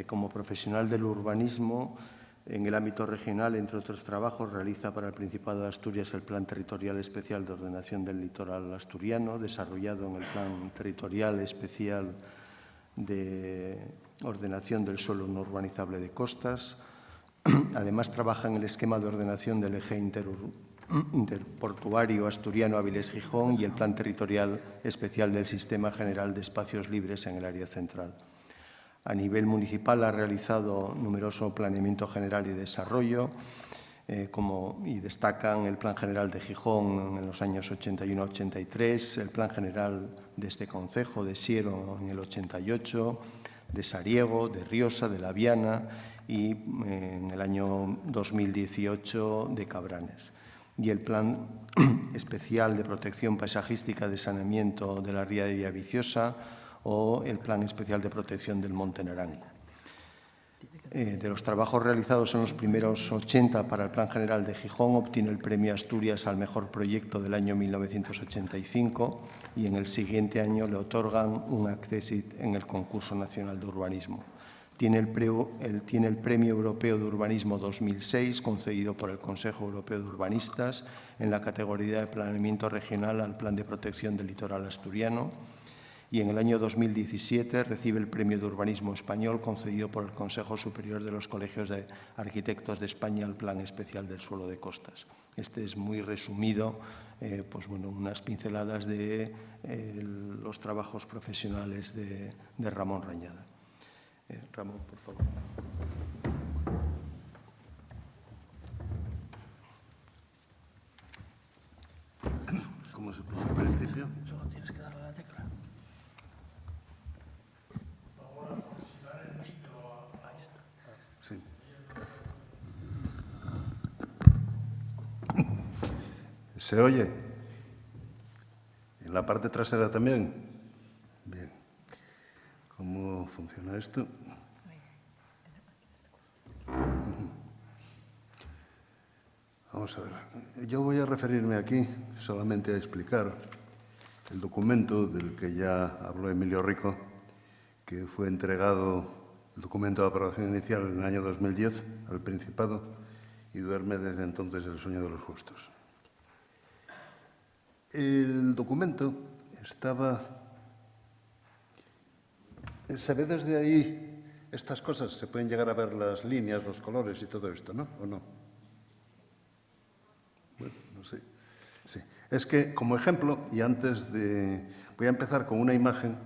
S2: Como profesional del urbanismo, en el ámbito regional, entre otros trabajos, realiza para el Principado de Asturias el Plan Territorial Especial de Ordenación del Litoral Asturiano, desarrollado en el Plan Territorial Especial de Ordenación del Suelo no urbanizable de costas. Además, trabaja en el esquema de ordenación del eje interportuario asturiano Áviles-Gijón y el Plan Territorial Especial del Sistema General de Espacios Libres en el área central. A nivel municipal ha realizado numeroso planeamiento general y desarrollo, y destacan el Plan General de Gijón en los años 81-83, el Plan General de este concejo de Siero en el 88, de Sariego, de Riosa, de La Viana y en el año 2018 de Cabranes. Y el Plan Especial de Protección Paisajística de Saneamiento de la Ría de Villaviciosa o el Plan Especial de Protección del Monte Naranco. De los trabajos realizados en los primeros 80 para el Plan General de Gijón, obtiene el Premio Asturias al Mejor Proyecto del año 1985 y en el siguiente año le otorgan un accésit en el Concurso Nacional de Urbanismo. Tiene el Premio Europeo de Urbanismo 2006, concedido por el Consejo Europeo de Urbanistas en la categoría de Planeamiento Regional al Plan de Protección del Litoral Asturiano. Y en el año 2017 recibe el Premio de Urbanismo Español concedido por el Consejo Superior de los Colegios de Arquitectos de España al Plan Especial del Suelo de Costas. Este es muy resumido, unas pinceladas de los trabajos profesionales de Ramón Rañada. Ramón, por favor.
S5: ¿Cómo se puso al principio?
S3: Solo tienes que darle a la tecla.
S5: Sí. ¿Se oye? ¿En la parte trasera también? Bien. ¿Cómo funciona esto? Vamos a ver. Yo voy a referirme aquí solamente a explicar el documento del que ya habló Emilio Rico, que fue entregado, el documento de aprobación inicial en el año 2010 al Principado y duerme desde entonces el sueño de los justos. El documento estaba... Se ve desde ahí estas cosas, se pueden llegar a ver las líneas, los colores y todo esto, ¿no? ¿O no? Bueno, no sé. Sí. Es que, como ejemplo, y antes de... Voy a empezar con una imagen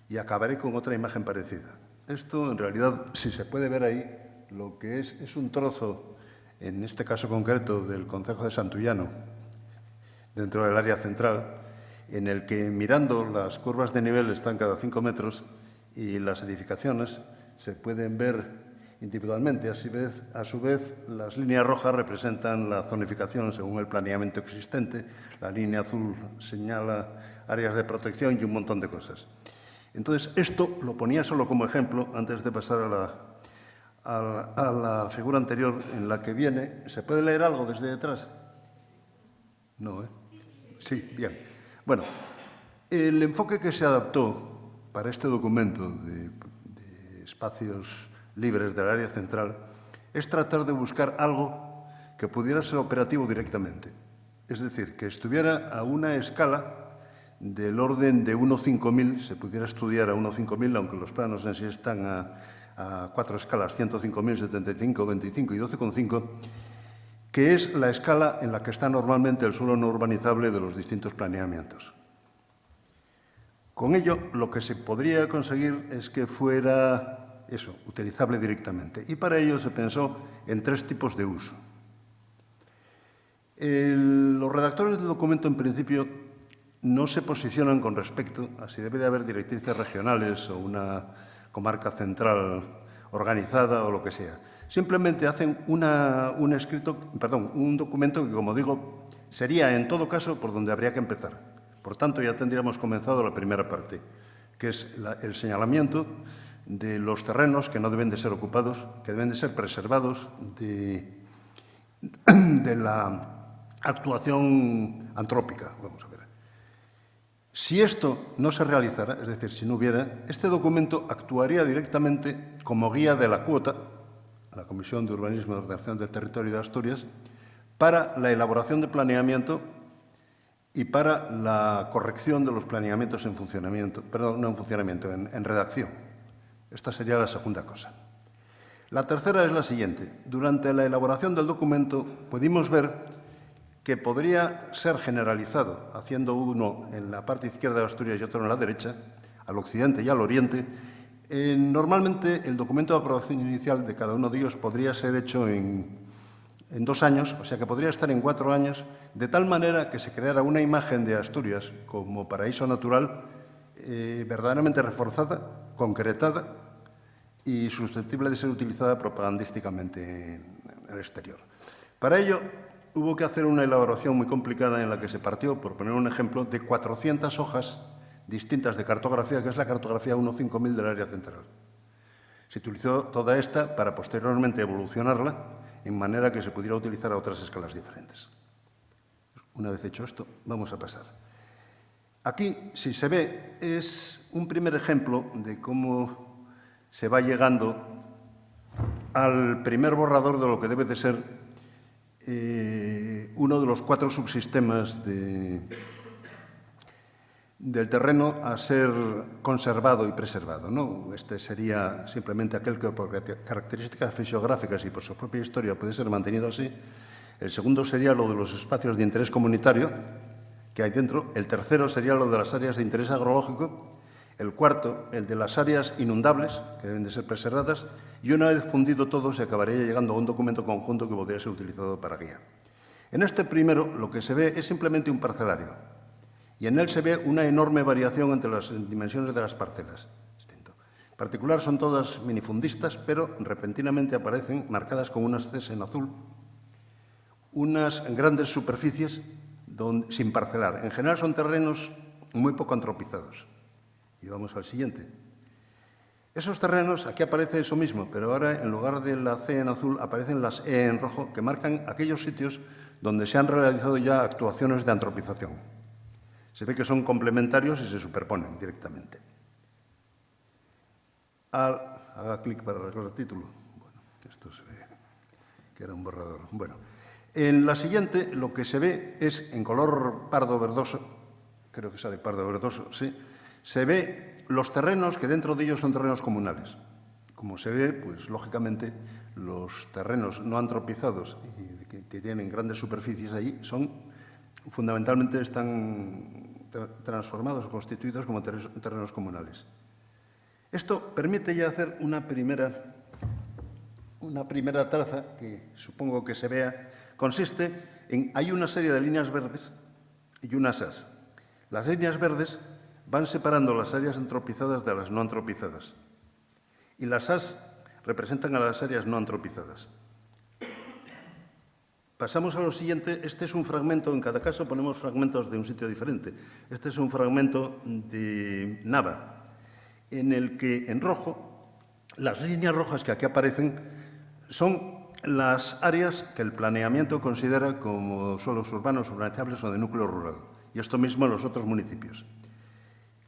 S5: y acabaré con otra imagen parecida. Esto, en realidad, si se puede ver ahí, lo que es un trozo, en este caso concreto, del concejo de Santullano, dentro del área central, en el que, mirando, las curvas de nivel están cada 5 metros y las edificaciones se pueden ver individualmente. A su vez, las líneas rojas representan la zonificación según el planeamiento existente, la línea azul señala áreas de protección y un montón de cosas. Entonces, esto lo ponía solo como ejemplo antes de pasar a la figura anterior en la que viene. ¿Se puede leer algo desde detrás? No, ¿eh? Sí, bien. Bueno, el enfoque que se adaptó para este documento de espacios libres del área central es tratar de buscar algo que pudiera ser operativo directamente. Es decir, que estuviera a una escala del orden de 1/5000, se pudiera estudiar a 1/5000, aunque los planos en sí están a 4 escalas, 105.000, 75, 25 y 12,5, que es la escala en la que está normalmente el suelo no urbanizable de los distintos planeamientos. Con ello, lo que se podría conseguir es que fuera eso, utilizable directamente. Y para ello se pensó en 3 tipos de uso. Los redactores del documento, en principio, no se posicionan con respecto a si debe de haber directrices regionales o una comarca central organizada o lo que sea. Simplemente hacen un documento que, como digo, sería en todo caso por donde habría que empezar. Por tanto, ya tendríamos comenzado la primera parte, que es el señalamiento de los terrenos que no deben de ser ocupados, que deben de ser preservados de la actuación antrópica, vamos a ver. Si esto no se realizara, es decir, si no hubiera, este documento actuaría directamente como guía de la cuota, la Comisión de Urbanismo y Ordenación del Territorio de Asturias, para la elaboración de planeamiento y para la corrección de los planeamientos en funcionamiento, perdón, no en funcionamiento, en redacción. Esta sería la segunda cosa. La tercera es la siguiente. Durante la elaboración del documento pudimos ver que podría ser generalizado, haciendo uno en la parte izquierda de Asturias y otro en la derecha, al occidente y al oriente. Normalmente el documento de aprobación inicial de cada uno de ellos podría ser hecho en en 2 años, o sea que podría estar en 4 años, de tal manera que se creara una imagen de Asturias como paraíso natural verdaderamente reforzada, concretada y susceptible de ser utilizada propagandísticamente en el exterior. Para ello, hubo que hacer una elaboración muy complicada en la que se partió, por poner un ejemplo, de 400 hojas distintas de cartografía, que es la cartografía 15000 del área central. Se utilizó toda esta para posteriormente evolucionarla en manera que se pudiera utilizar a otras escalas diferentes. Una vez hecho esto, vamos a pasar. Aquí, si se ve, es un primer ejemplo de cómo se va llegando al primer borrador de lo que debe de ser uno de los 4 subsistemas del terreno a ser conservado y preservado, ¿no? Este sería simplemente aquel que por características fisiográficas y por su propia historia puede ser mantenido así. El segundo sería lo de los espacios de interés comunitario que hay dentro. El tercero sería lo de las áreas de interés agrológico. El cuarto, el de las áreas inundables, que deben de ser preservadas. Y una vez fundido todo, se acabaría llegando a un documento conjunto que podría ser utilizado para guía. En este primero, lo que se ve es simplemente un parcelario. Y en él se ve una enorme variación entre las dimensiones de las parcelas. En particular, son todas minifundistas, pero repentinamente aparecen marcadas con unas Cs en azul, unas grandes superficies sin parcelar. En general son terrenos muy poco antropizados. Y vamos al siguiente. Esos terrenos, aquí aparece eso mismo, pero ahora en lugar de la C en azul aparecen las E en rojo, que marcan aquellos sitios donde se han realizado ya actuaciones de antropización. Se ve que son complementarios y se superponen directamente. Haga clic para arreglar el título. Bueno, esto se ve que era un borrador. Bueno, en la siguiente lo que se ve es en color pardo verdoso, creo que sale pardo verdoso, sí, se ve los terrenos que dentro de ellos son terrenos comunales. Como se ve, pues lógicamente los terrenos no antropizados y que tienen grandes superficies ahí fundamentalmente están transformados o constituidos como terrenos comunales. Esto permite ya hacer una primera traza que supongo que se vea. Consiste en, hay una serie de líneas verdes y unas as. Las líneas verdes van separando las áreas antropizadas de las no antropizadas. Y las as representan a las áreas no antropizadas. Pasamos a lo siguiente. Este es un fragmento, en cada caso ponemos fragmentos de un sitio diferente. Este es un fragmento de Nava, en el que en rojo, las líneas rojas que aquí aparecen son las áreas que el planeamiento considera como suelos urbanos, urbanizables o de núcleo rural. Y esto mismo en los otros municipios.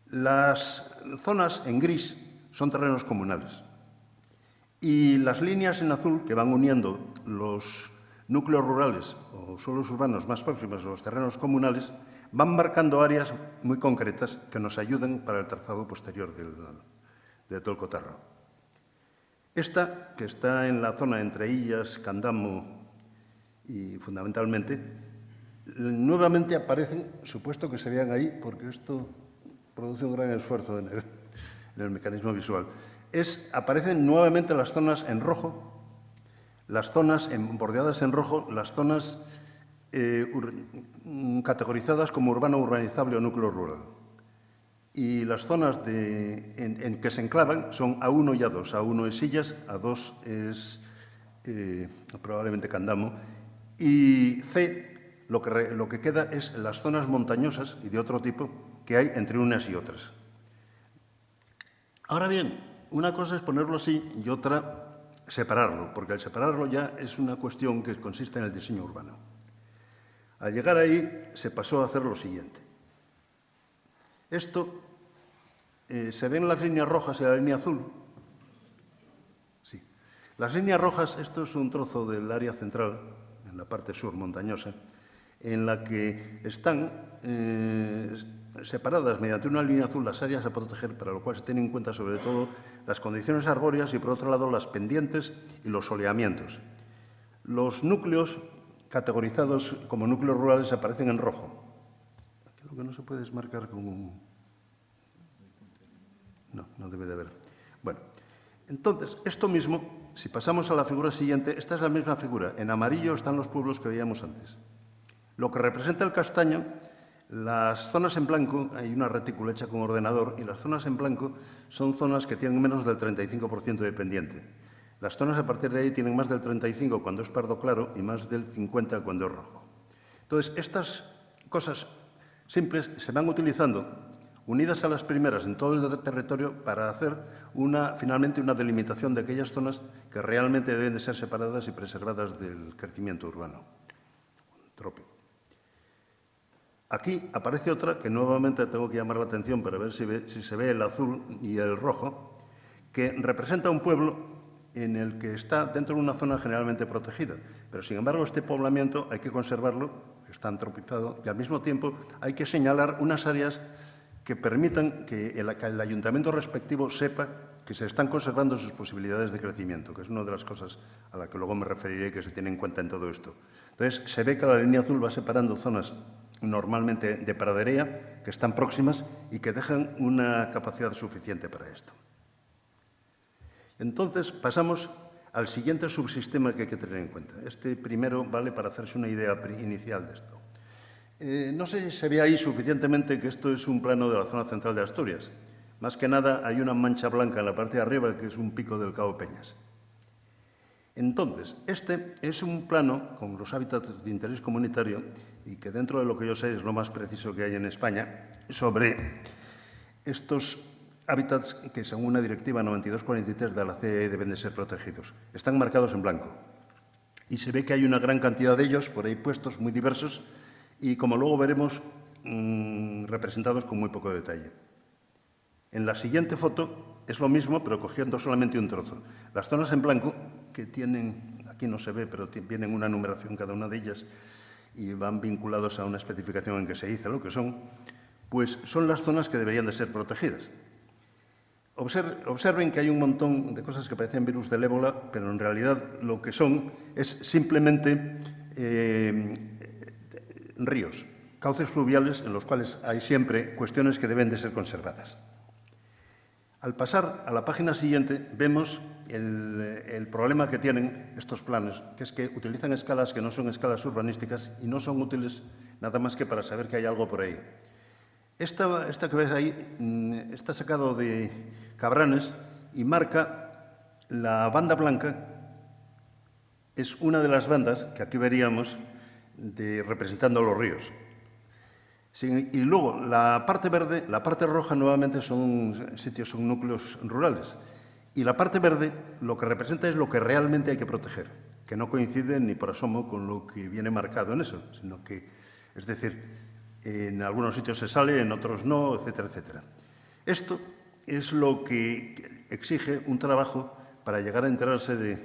S5: Las zonas en gris son terrenos comunales. Y las líneas en azul que van uniendo los núcleos rurales o suelos urbanos más próximos a los terrenos comunales van marcando áreas muy concretas que nos ayudan para el trazado posterior de todo el cotarro. Esta, que está en la zona entre Illas, Candamo y fundamentalmente, nuevamente aparecen, supuesto que se vean ahí, porque esto produce un gran esfuerzo en el mecanismo visual. Aparecen nuevamente las zonas en rojo, las zonas bordeadas en rojo, las zonas categorizadas como urbano, urbanizable o núcleo rural. Y las zonas en que se enclavan son A1 y A2. A1 es Illas, A2 es probablemente Candamo. Y C, lo que queda es las zonas montañosas y de otro tipo que hay entre unas y otras. Ahora bien, una cosa es ponerlo así y otra separarlo, porque al separarlo ya es una cuestión que consiste en el diseño urbano. Al llegar ahí se pasó a hacer lo siguiente. Esto, ¿se ven las líneas rojas y la línea azul? Sí. Las líneas rojas, esto es un trozo del área central, en la parte sur montañosa, en la que están separadas mediante una línea azul las áreas a proteger, para lo cual se tienen en cuenta sobre todo las condiciones arbóreas y, por otro lado, las pendientes y los soleamientos. Los núcleos categorizados como núcleos rurales aparecen en rojo. Aquí lo que no se puede es marcar con un... No debe de haber. Bueno, entonces, esto mismo si pasamos a la figura siguiente, esta es la misma figura. En amarillo están los pueblos que veíamos antes. Lo que representa el castaño, las zonas en blanco, hay una retícula hecha con ordenador, y las zonas en blanco son zonas que tienen menos del 35% de pendiente. Las zonas a partir de ahí tienen más del 35% cuando es pardo claro y más del 50% cuando es rojo. Entonces, estas cosas simples se van utilizando, unidas a las primeras en todo el territorio, para hacer finalmente una delimitación de aquellas zonas que realmente deben de ser separadas y preservadas del crecimiento urbano, trópico. Aquí aparece otra que nuevamente tengo que llamar la atención para ver si se ve el azul y el rojo, que representa un pueblo en el que está dentro de una zona generalmente protegida. Pero, sin embargo, este poblamiento hay que conservarlo, está antropizado, y al mismo tiempo hay que señalar unas áreas que permitan que el ayuntamiento respectivo sepa que se están conservando sus posibilidades de crecimiento, que es una de las cosas a la que luego me referiré que se tiene en cuenta en todo esto. Entonces, se ve que la línea azul va separando zonas normalmente de pradería, que están próximas y que dejan una capacidad suficiente para esto. Entonces, pasamos al siguiente subsistema que hay que tener en cuenta. Este primero vale para hacerse una idea inicial de esto. No sé si se ve ahí suficientemente que esto es un plano de la zona central de Asturias. Más que nada hay una mancha blanca en la parte de arriba que es un pico del Cabo Peñas. Entonces, este es un plano con los hábitats de interés comunitario y que dentro de lo que yo sé es lo más preciso que hay en España sobre estos hábitats que, según una directiva 9243 de la CEE, deben de ser protegidos. Están marcados en blanco y se ve que hay una gran cantidad de ellos por ahí puestos, muy diversos, y como luego veremos, representados con muy poco detalle. En la siguiente foto es lo mismo, pero cogiendo solamente un trozo. Las zonas en blanco, que tienen, aquí no se ve, pero tienen una numeración cada una de ellas y van vinculados a una especificación en que se dice lo que son, pues son las zonas que deberían de ser protegidas. Observen que hay un montón de cosas que parecen virus del ébola, pero en realidad lo que son es simplemente ríos, cauces fluviales en los cuales hay siempre cuestiones que deben de ser conservadas. Al pasar a la página siguiente vemos el problema que tienen estos planes, que es que utilizan escalas que no son escalas urbanísticas y no son útiles nada más que para saber que hay algo por ahí. Esta que ves ahí está sacado de Cabranes y marca la banda blanca, es una de las bandas que aquí veríamos representando los ríos. Y luego la parte verde, la parte roja nuevamente son núcleos rurales. Y la parte verde lo que representa es lo que realmente hay que proteger, que no coincide ni por asomo con lo que viene marcado en eso, sino que, es decir, en algunos sitios se sale, en otros no, etcétera, etcétera. Esto es lo que exige un trabajo para llegar a enterarse de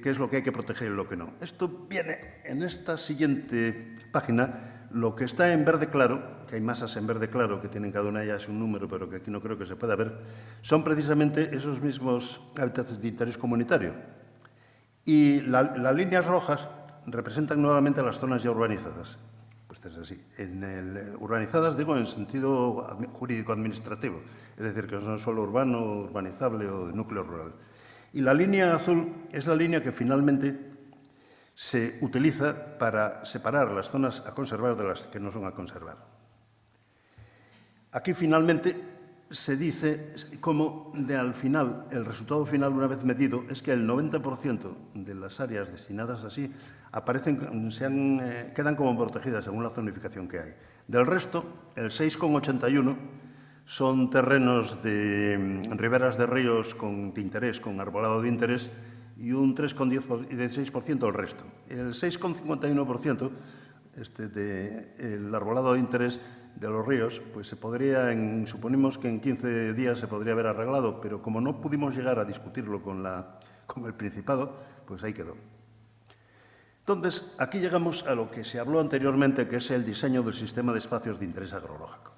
S5: qué es lo que hay que proteger y lo que no. Esto viene en esta siguiente página. Lo que está en verde claro, que hay masas en verde claro que tienen cada una de ellas un número, pero que aquí no creo que se pueda ver, son precisamente esos mismos hábitats de interés comunitario. Y las líneas rojas representan nuevamente las zonas ya urbanizadas. Pues es así. Urbanizadas, digo, en sentido jurídico-administrativo, es decir, que no son solo urbano, urbanizable o de núcleo rural. Y la línea azul es la línea que finalmente se utiliza para separar las zonas a conservar de las que no son a conservar. Aquí finalmente se dice cómo al final, el resultado final una vez medido es que el 90% de las áreas destinadas así quedan como protegidas según la zonificación que hay. Del resto, el 6,81 son terrenos de riberas de ríos de interés, con arbolado de interés, y un 3,16% el resto. El 6,51%, el arbolado de interés de los ríos, pues se podría, suponemos que en 15 días se podría haber arreglado, pero como no pudimos llegar a discutirlo con el Principado, pues ahí quedó. Entonces, aquí llegamos a lo que se habló anteriormente, que es el diseño del sistema de espacios de interés agrológico.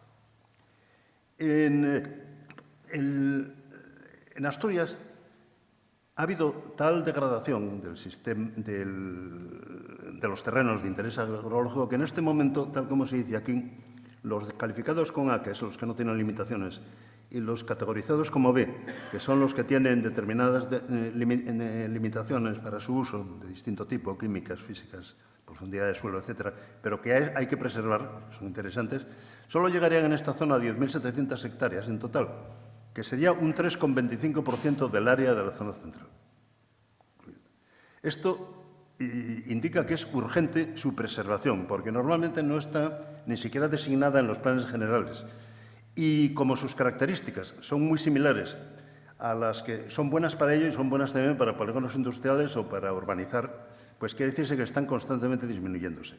S5: En Asturias ha habido tal degradación del sistema de los terrenos de interés agrológico que en este momento, tal como se dice aquí, los calificados con A, que son los que no tienen limitaciones, y los categorizados como B, que son los que tienen determinadas limitaciones para su uso de distinto tipo, químicas, físicas, profundidad de suelo, etcétera, pero que hay que preservar, son interesantes, solo llegarían en esta zona a 10.700 hectáreas en total, que sería un 3,25% del área de la zona central. Esto indica que es urgente su preservación, porque normalmente no está ni siquiera designada en los planes generales. Y como sus características son muy similares a las que son buenas para ello y son buenas también para polígonos industriales o para urbanizar, pues quiere decirse que están constantemente disminuyéndose.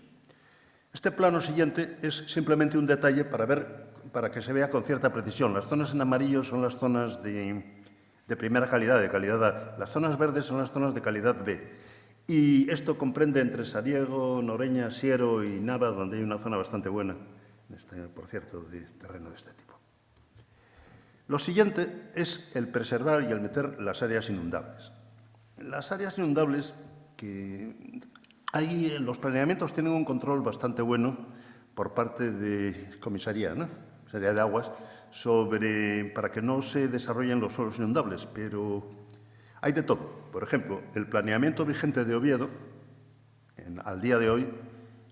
S5: Este plano siguiente es simplemente un detalle para que se vea con cierta precisión. Las zonas en amarillo son las zonas de primera calidad, de calidad A. Las zonas verdes son las zonas de calidad B. Y esto comprende entre Sariego, Noreña, Siero y Nava, donde hay una zona bastante buena, por cierto, de terreno de este tipo. Lo siguiente es el preservar y el meter las áreas inundables. Las áreas inundables, que ahí los planeamientos tienen un control bastante bueno por parte de Comisaría, ¿no? Comisaría de Aguas, para que no se desarrollen los suelos inundables, pero hay de todo. Por ejemplo, el planeamiento vigente de Oviedo, al día de hoy,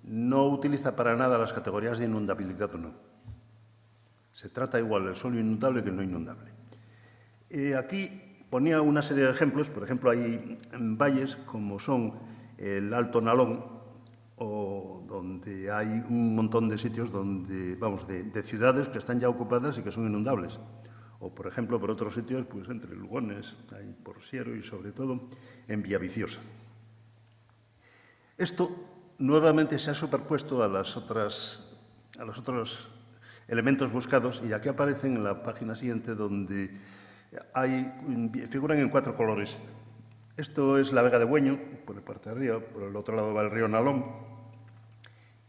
S5: no utiliza para nada las categorías de inundabilidad o no. Se trata igual el suelo inundable que no inundable. Aquí ponía una serie de ejemplos. Por ejemplo, hay valles como son el Alto Nalón, o donde hay un montón de sitios donde, de ciudades que están ya ocupadas y que son inundables. O, por ejemplo, por otros sitios, pues entre Lugones, ahí por Siero y, sobre todo, en Villaviciosa. Esto nuevamente se ha superpuesto a los otros elementos buscados, y aquí aparecen en la página siguiente, donde figuran en 4 colores. Esto es la Vega de Bueño, por la parte de arriba, por el otro lado va el río Nalón,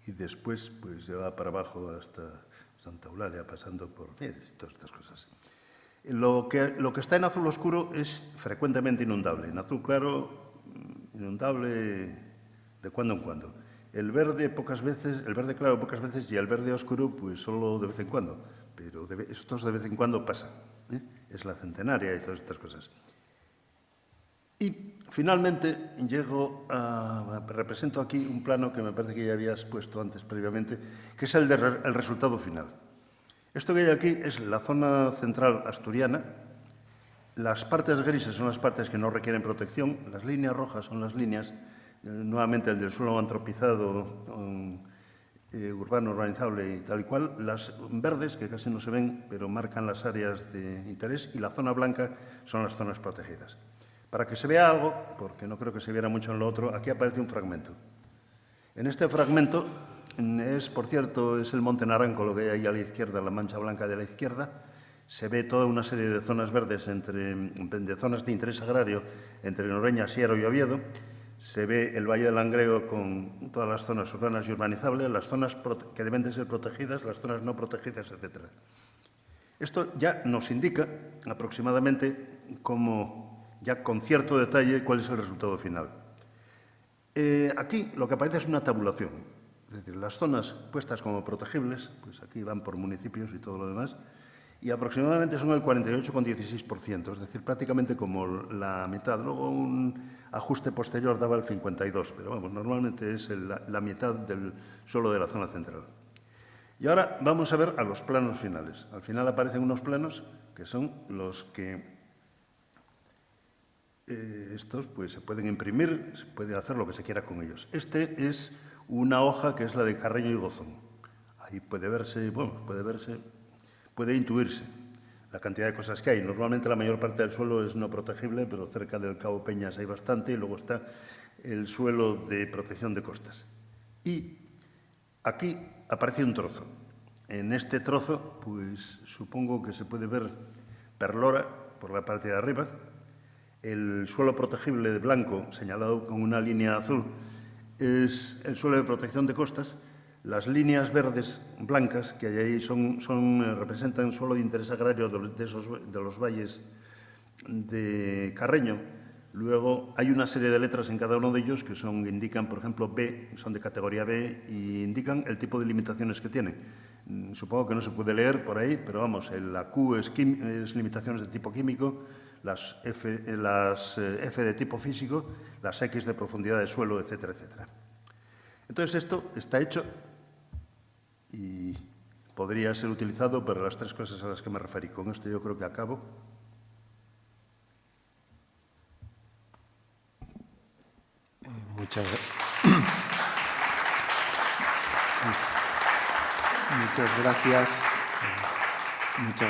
S5: y después pues se va para abajo hasta Santa Eulalia, pasando por todas estas cosas. Lo que está en azul oscuro es frecuentemente inundable. En azul claro, inundable de cuando en cuando. El verde claro pocas veces, y el verde oscuro pues solo de vez en cuando. Pero estos de vez en cuando pasan. Es la centenaria y todas estas cosas. Y finalmente represento aquí un plano que me parece que ya habías puesto antes previamente, que es el resultado final. Esto que hay aquí es la zona central asturiana. Las partes grises son las partes que no requieren protección. Las líneas rojas son las líneas, nuevamente el del suelo antropizado, urbano, urbanizable y tal y cual. Las verdes, que casi no se ven, pero marcan las áreas de interés. Y la zona blanca son las zonas protegidas. Para que se vea algo, porque no creo que se viera mucho en lo otro, aquí aparece un fragmento. En este fragmento por cierto, es el Monte Naranco, lo que hay ahí a la izquierda, la mancha blanca de la izquierda. Se ve toda una serie de zonas verdes, de zonas de interés agrario, entre Noreña, Siero y Oviedo. Se ve el Valle del Langreo con todas las zonas urbanas y urbanizables, las zonas que deben de ser protegidas, las zonas no protegidas, etc. Esto ya nos indica aproximadamente ya con cierto detalle, cuál es el resultado final. Aquí lo que aparece es una tabulación. Es decir, las zonas puestas como protegibles, pues aquí van por municipios y todo lo demás, y aproximadamente son el 48,16%, es decir, prácticamente como la mitad. Luego un ajuste posterior daba el 52%, pero vamos, normalmente es la mitad del suelo de la zona central. Y ahora vamos a ver a los planos finales. Al final aparecen unos planos que son los que estos pues se pueden imprimir, se puede hacer lo que se quiera con ellos. Este es una hoja que es la de Carreño y Gozón. Ahí puede intuirse la cantidad de cosas que hay. Normalmente la mayor parte del suelo es no protegible, pero cerca del Cabo Peñas hay bastante, y luego está el suelo de protección de costas. Y aquí aparece un trozo. En este trozo, pues supongo que se puede ver perlora por la parte de arriba, el suelo protegible de blanco señalado con una línea azul es el suelo de protección de costas. Las líneas verdes blancas que hay ahí representan suelo de interés agrario de los valles de Carreño. Luego hay una serie de letras en cada uno de ellos que indican, por ejemplo, B, son de categoría B, y indican el tipo de limitaciones que tienen. supongo que no se puede leer por ahí, pero vamos, la Q es limitaciones de tipo químico, las F de tipo físico, las X de profundidad de suelo, etcétera, etcétera. Entonces, esto está hecho y podría ser utilizado para las tres cosas a las que me referí. Con esto yo creo que acabo.
S2: Muchas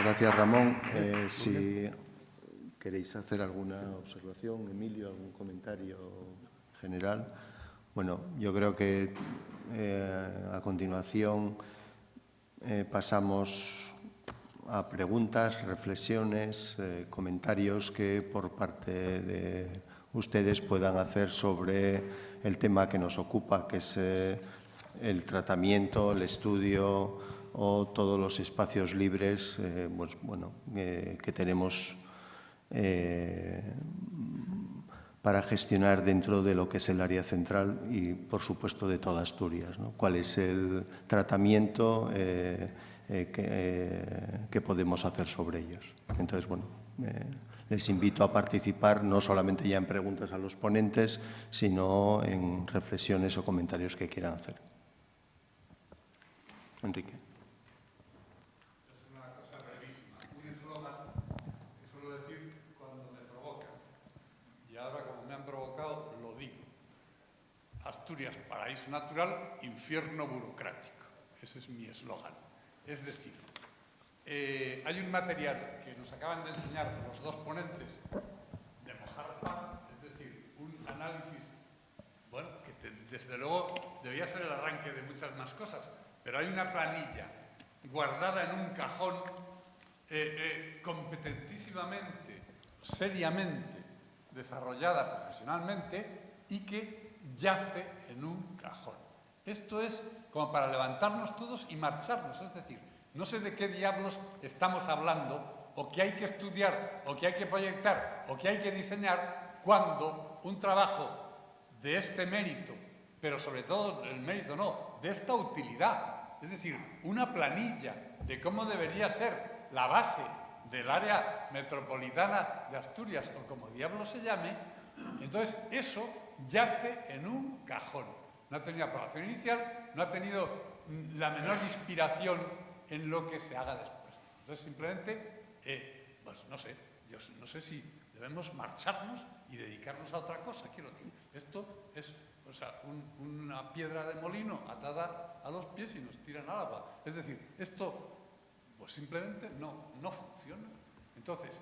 S2: gracias, Ramón. Si queréis hacer alguna observación, Emilio, algún comentario general. Bueno, yo creo que a continuación pasamos a preguntas, reflexiones, comentarios que por parte de ustedes puedan hacer sobre el tema que nos ocupa, que es el tratamiento, el estudio o todos los espacios libres que tenemos para gestionar dentro de lo que es el área central y, por supuesto, de toda Asturias, ¿no? ¿Cuál es el tratamiento que podemos hacer sobre ellos? Entonces, bueno, les invito a participar no solamente ya en preguntas a los ponentes, sino en reflexiones o comentarios que quieran hacer. Enrique.
S6: Es una cosa brevísima. Un eslogan que suelo decir cuando me provocan. Y ahora, como me han provocado, lo digo. Asturias, paraíso natural, infierno burocrático. Ese es mi eslogan. Es decir, hay un material que nos acaban de enseñar los dos ponentes de mojar pan, es decir, un análisis, bueno, que desde luego debía ser el arranque de muchas más cosas, pero hay una planilla guardada en un cajón competentísimamente, seriamente desarrollada profesionalmente y que yace en un cajón. Esto es como para levantarnos todos y marcharnos, es decir, no sé de qué diablos estamos hablando, o que hay que estudiar, o que hay que proyectar, o que hay que diseñar, cuando un trabajo de este mérito, pero sobre todo el mérito no, de esta utilidad, es decir, una planilla de cómo debería ser la base del área metropolitana de Asturias, o como diablos se llame, entonces eso yace en un cajón. No ha tenido aprobación inicial, no ha tenido la menor inspiración en lo que se haga después. Entonces, simplemente, pues no sé, yo no sé si debemos marcharnos y dedicarnos a otra cosa, quiero decir. Esto es, o sea, una piedra de molino atada a los pies y nos tiran al agua. Es decir, esto, pues simplemente no funciona. Entonces,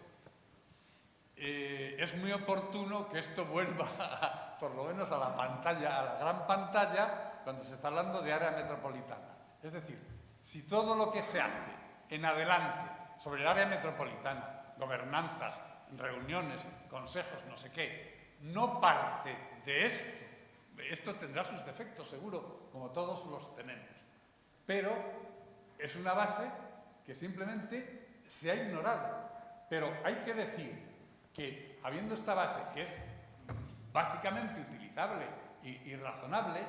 S6: es muy oportuno que esto vuelva, por lo menos a la pantalla, a la gran pantalla, cuando se está hablando de área metropolitana. Es decir, si todo lo que se hace en adelante sobre el área metropolitana, gobernanzas, reuniones, consejos, no sé qué, no parte de esto tendrá sus defectos seguro, como todos los tenemos, pero es una base que simplemente se ha ignorado. Pero hay que decir que, habiendo esta base, que es básicamente utilizable y razonable,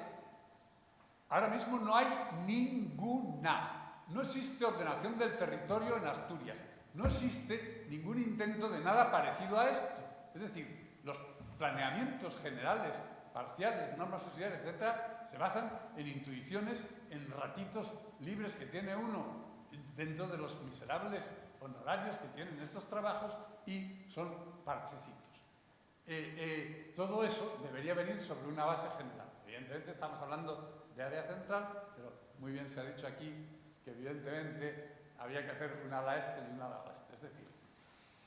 S6: ahora mismo no hay ninguna. No existe ordenación del territorio en Asturias. No existe ningún intento de nada parecido a esto. Es decir, los planeamientos generales, parciales, normas sociales, etcétera, se basan en intuiciones, en ratitos libres que tiene uno dentro de los miserables honorarios que tienen estos trabajos y son parchecitos. Todo eso debería venir sobre una base general. Evidentemente estamos hablando de área central, pero muy bien se ha dicho aquí que evidentemente había que hacer una ala este y una ala oeste. Es decir,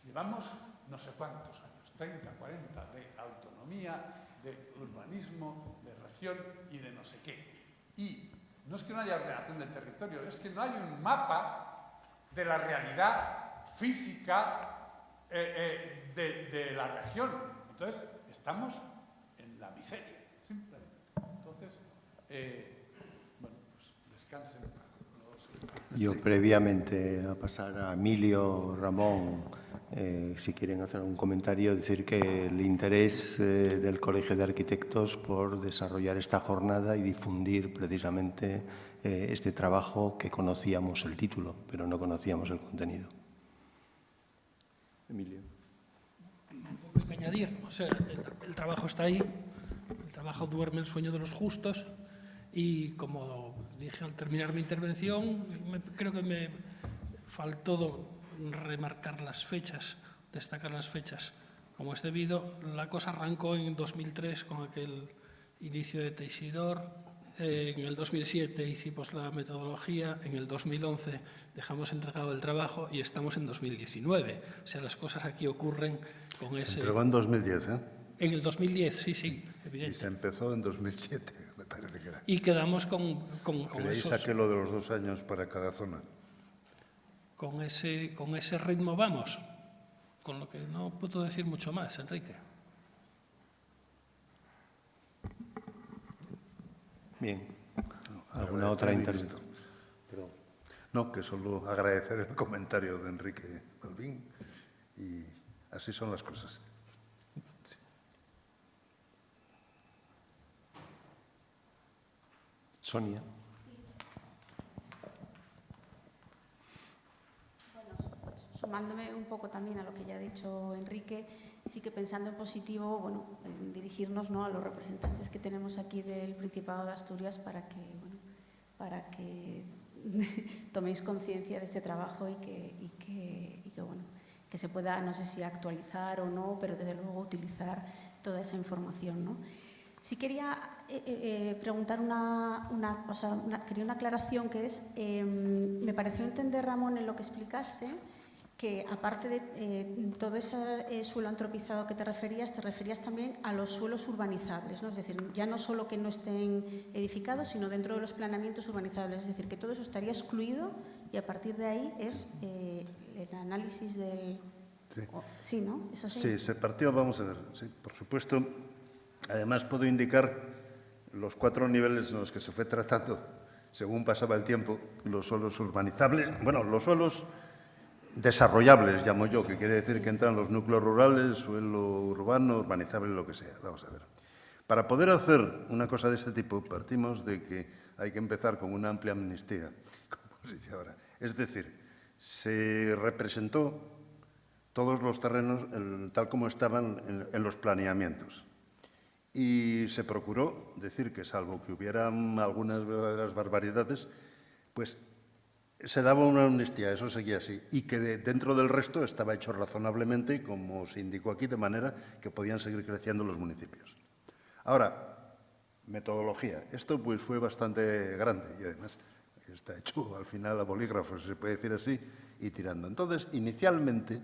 S6: llevamos no sé cuántos años, 30, 40, de autonomía, de urbanismo, de región y de no sé qué. Y no es que no haya ordenación del territorio, es que no hay un mapa de la realidad física de la región. Entonces, estamos en la miseria, simplemente. Entonces, bueno, pues descansen.
S2: Yo, previamente a pasar a Emilio, Ramón, si quieren hacer un comentario, decir que el interés del Colegio de Arquitectos por desarrollar esta jornada y difundir precisamente este trabajo que conocíamos el título, pero no conocíamos el contenido. Emilio.
S3: Poco hay que añadir, o sea, el trabajo está ahí, el trabajo duerme el sueño de los justos y, como dije al terminar mi intervención, creo que me faltó remarcar las fechas, destacar las fechas como es debido. La cosa arrancó en 2003 con aquel inicio de Teixidor. En el 2007 hicimos la metodología, en el 2011 dejamos entregado el trabajo y estamos en 2019. O sea, las cosas aquí ocurren con ese...
S5: Se entregó en 2010, ¿eh?
S3: En el 2010, sí, evidente.
S5: Y se empezó en 2007, me parece que era.
S3: Y quedamos con
S5: Que de ahí
S3: esos...
S5: saqué lo de los 2 años para cada zona.
S3: Con ese ritmo vamos, con lo que no puedo decir mucho más, Enrique.
S2: Bien. ¿Alguna otra intervención?
S5: Perdón. No, que solo agradecer el comentario de Enrique Balbín y así son las cosas.
S2: Sonia.
S7: Sumándome un poco también a lo que ya ha dicho Enrique, sí que pensando en positivo, bueno, en dirigirnos, ¿no?, a los representantes que tenemos aquí del Principado de Asturias para que toméis conciencia de este trabajo y que se pueda, no sé si actualizar o no, pero desde luego utilizar toda esa información, ¿no? Sí quería preguntar quería una aclaración, que es, me pareció entender, Ramón, en lo que explicaste, que aparte de todo ese suelo antropizado que te referías también a los suelos urbanizables, ¿no? Es decir, ya no solo que no estén edificados, sino dentro de los planeamientos urbanizables. Es decir, que todo eso estaría excluido y a partir de ahí es el análisis del...
S5: Sí.
S7: Sí, ¿no? ¿Es así?
S5: Sí, se partió, vamos a ver, sí, por supuesto. Además, puedo indicar los 4 niveles en los que se fue tratando, según pasaba el tiempo, los suelos urbanizables, bueno, los suelos desarrollables, llamo yo, que quiere decir que entran los núcleos rurales, suelo urbano, urbanizable, lo que sea. Vamos a ver. Para poder hacer una cosa de este tipo, partimos de que hay que empezar con una amplia amnistía, como se dice ahora. Es decir, se representó todos los terrenos tal como estaban en los planeamientos. Y se procuró decir que, salvo que hubieran algunas verdaderas barbaridades, pues se daba una amnistía, eso seguía así, y que dentro del resto estaba hecho razonablemente, como se indicó aquí, de manera que podían seguir creciendo los municipios. Ahora, metodología. Esto pues fue bastante grande y además está hecho al final a bolígrafo, si se puede decir así, y tirando. Entonces, inicialmente,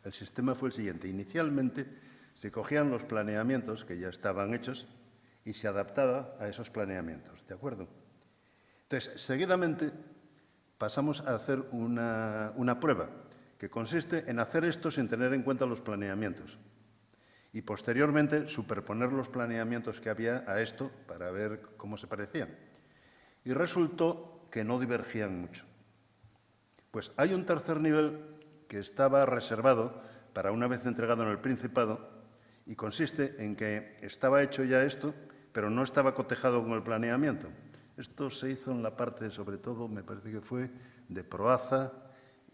S5: el sistema fue el siguiente. Inicialmente se cogían los planeamientos que ya estaban hechos y se adaptaba a esos planeamientos, ¿de acuerdo? Entonces, seguidamente pasamos a hacer una prueba que consiste en hacer esto sin tener en cuenta los planeamientos y posteriormente superponer los planeamientos que había a esto para ver cómo se parecían. Y resultó que no divergían mucho. Pues hay un tercer nivel que estaba reservado para una vez entregado en el Principado y consiste en que estaba hecho ya esto, pero no estaba cotejado con el planeamiento. Esto se hizo en la parte, sobre todo, me parece que fue de Proaza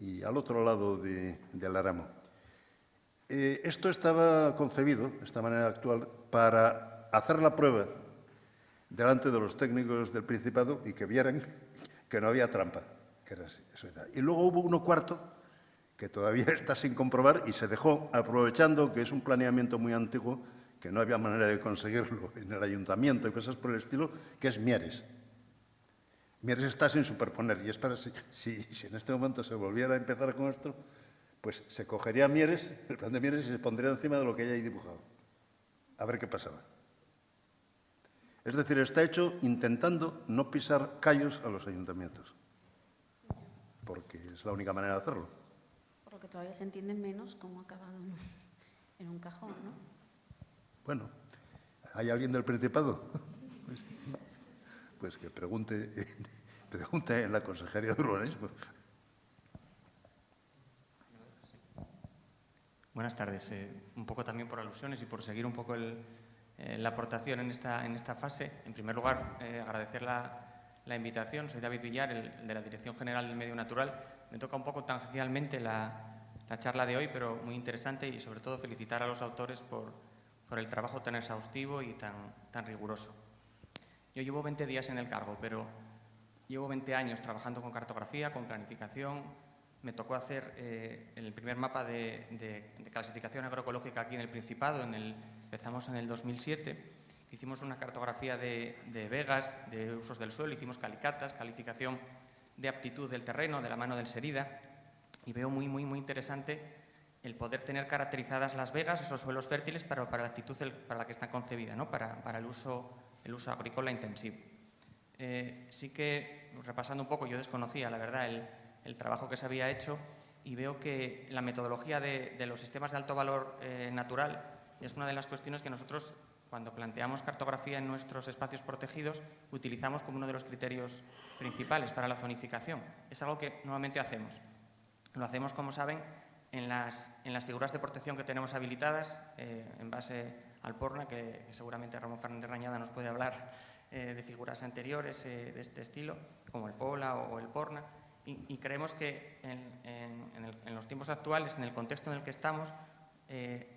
S5: y al otro lado del Aramo. Esto estaba concebido, de esta manera actual, para hacer la prueba delante de los técnicos del Principado y que vieran que no había trampa, que era así. Y luego hubo uno cuarto que todavía está sin comprobar y se dejó, aprovechando que es un planeamiento muy antiguo, que no había manera de conseguirlo en el ayuntamiento y cosas por el estilo, que es Mieres. Mieres está sin superponer y es para si en este momento se volviera a empezar con esto, pues se cogería Mieres, el plan de Mieres, y se pondría encima de lo que hay ahí dibujado. A ver qué pasaba. Es decir, está hecho intentando no pisar callos a los ayuntamientos, porque es la única manera de hacerlo.
S7: Por lo que todavía se entiende menos cómo ha acabado en un cajón, ¿no?
S5: Bueno, ¿hay alguien del Principado? Pues que pregunte en la Consejería de Urbanismo.
S8: Buenas tardes. Un poco también por alusiones y por seguir un poco la aportación en esta fase. En primer lugar, agradecer la la invitación. Soy David Villar, el de la Dirección General del Medio Natural. Me toca un poco tangencialmente la charla de hoy, pero muy interesante, y sobre todo felicitar a los autores por el trabajo tan exhaustivo y tan riguroso. Yo llevo 20 días en el cargo, pero llevo 20 años trabajando con cartografía, con planificación. Me tocó hacer el primer mapa de clasificación agroecológica aquí en el Principado, empezamos en el 2007. Hicimos una cartografía de vegas, de usos del suelo, hicimos calicatas, calificación de aptitud del terreno, de la mano del Serida, y veo muy interesante el poder tener caracterizadas las vegas, esos suelos fértiles, para la actitud para la que están concebidas, ¿no? para el uso agrícola intensivo. Sí que, repasando un poco, yo desconocía, la verdad, el trabajo que se había hecho, y veo que la metodología de los sistemas de alto valor natural es una de las cuestiones que nosotros, cuando planteamos cartografía en nuestros espacios protegidos, utilizamos como uno de los criterios principales para la zonificación. Es algo que normalmente hacemos. Lo hacemos, como saben, en las figuras de protección que tenemos habilitadas, en base al PORNA, que seguramente Ramón Fernández Rañada nos puede hablar de figuras anteriores de este estilo, como el POLA o el PORNA, y creemos que en los tiempos actuales, en el contexto en el que estamos,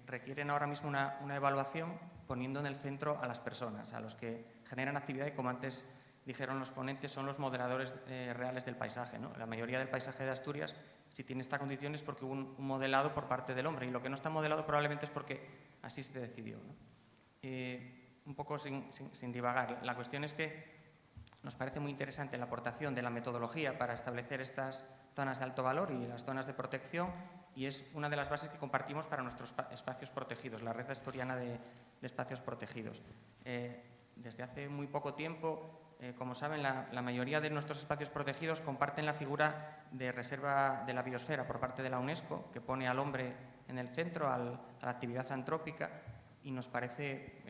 S8: requieren ahora mismo una evaluación poniendo en el centro a las personas, a los que generan actividad, y como antes dijeron los ponentes, son los modeladores reales del paisaje, ¿no? La mayoría del paisaje de Asturias, si tiene esta condición, es porque hubo un modelado por parte del hombre, y lo que no está modelado probablemente es porque así se decidió, ¿no? Un poco sin divagar, la cuestión es que nos parece muy interesante la aportación de la metodología para establecer estas zonas de alto valor y las zonas de protección, y es una de las bases que compartimos para nuestros espacios protegidos, la red asturiana de espacios protegidos. Desde hace muy poco tiempo, como saben, la mayoría de nuestros espacios protegidos comparten la figura de reserva de la biosfera por parte de la UNESCO, que pone al hombre en el centro, a la actividad antrópica, y nos parece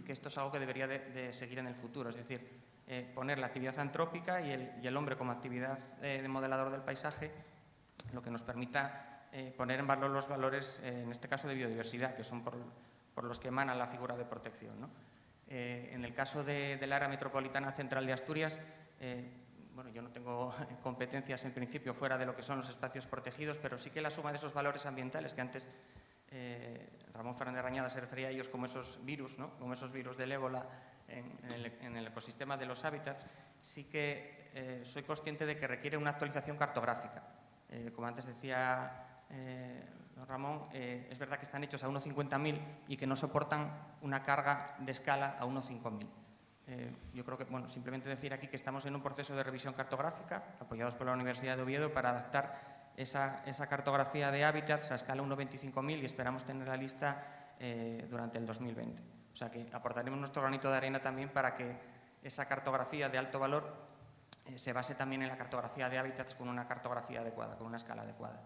S8: que esto es algo que debería de seguir en el futuro, es decir, poner la actividad antrópica y el hombre como actividad de modelador del paisaje, lo que nos permita poner en valor los valores, en este caso de biodiversidad, que son por los que emana la figura de protección, ¿no? En el caso del área metropolitana central de Asturias, bueno, yo no tengo competencias en principio fuera de lo que son los espacios protegidos, pero sí que la suma de esos valores ambientales que antes Ramón Fernández Rañada se refería a ellos como esos virus, ¿no? Como esos virus del ébola en el ecosistema de los hábitats, sí que soy consciente de que requiere una actualización cartográfica. Como antes decía Ramón, es verdad que están hechos a 1,50.000 y que no soportan una carga de escala a 1,5.000. Yo creo que, bueno, simplemente decir aquí que estamos en un proceso de revisión cartográfica, apoyados por la Universidad de Oviedo, para adaptar esa cartografía de hábitats a escala 1,25.000, y esperamos tener la lista durante el 2020. O sea que aportaremos nuestro granito de arena también para que esa cartografía de alto valor se base también en la cartografía de hábitats con una cartografía adecuada, con una escala adecuada.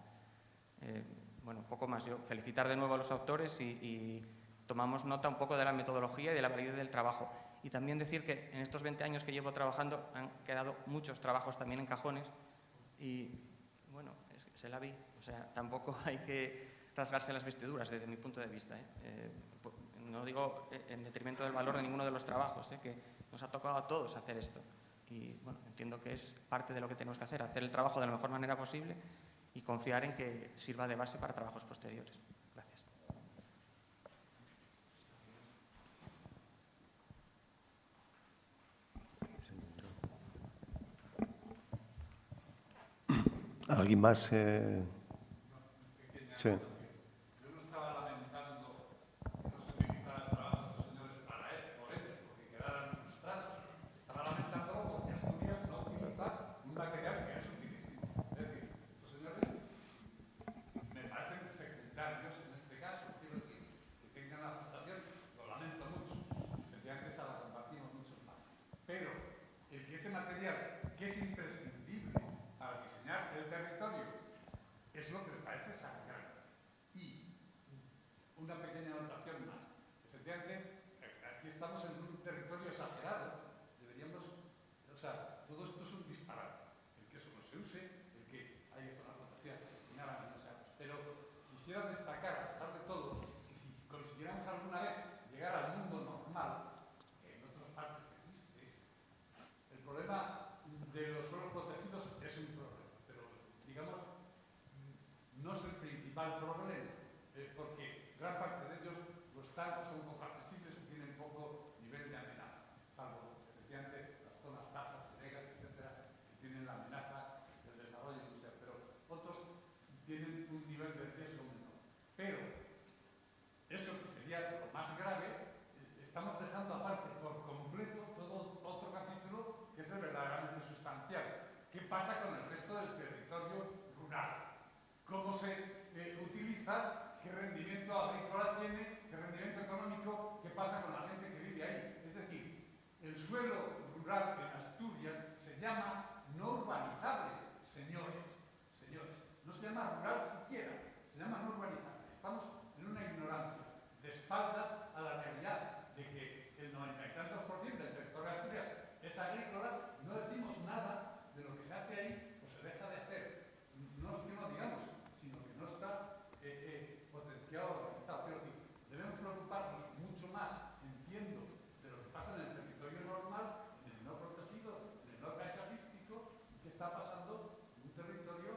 S8: Bueno, un poco más. Yo felicitar de nuevo a los autores y tomamos nota un poco de la metodología y de la validez del trabajo. Y también decir que en estos 20 años que llevo trabajando han quedado muchos trabajos también en cajones y, bueno, se la vi. O sea, tampoco hay que rasgarse las vestiduras desde mi punto de vista. No digo en detrimento del valor de ninguno de los trabajos, que nos ha tocado a todos hacer esto. Y, bueno, entiendo que es parte de lo que tenemos que hacer el trabajo de la mejor manera posible y confiar en que sirva de base para trabajos posteriores. Gracias.
S2: ¿Alguien más? Sí.
S6: Yo no estaba lamentando que no se utilizara el trabajo de estos señores por ellos, porque quedaran frustrados. Estaba lamentando porque Asturias no utiliza un material que es utilísimo. Es decir, estos señores me parecen secundarios en este caso. Quiero decir, que tengan la frustración, lo lamento mucho. Efectivamente, esa la compartimos mucho más. Pero el que ese material, que es imprescindible para diseñar el territorio, es lo que me parece sangrante. Y una pequeña anotación más. Efectivamente, aquí estamos en un territorio exagerado. Deberíamos, o sea, todo esto es un disparate. El que eso no se use, el que hay una fotografía que se señalan, o sea, pero quisiera destacar, a pesar de todo, que si consiguiéramos alguna vez llegar al mundo normal, que en otras partes existe, el problema rural en Asturias se llama no urbanizable, señores. No se llama rural siquiera, se llama no urbanizable. Estamos en una ignorancia de espaldas a la realidad de que el 90 y tantos % del territorio de Asturias es agrícola. No decimos nada de lo que se hace ahí o se deja de hacer. No es que no digamos, sino que no está potenciado, organizado. Pero debemos preocuparnos mucho más, entiendo, de lo que pasa en el territorio normal, en el no protegido, en el no paisajístico, y qué está pasando en un territorio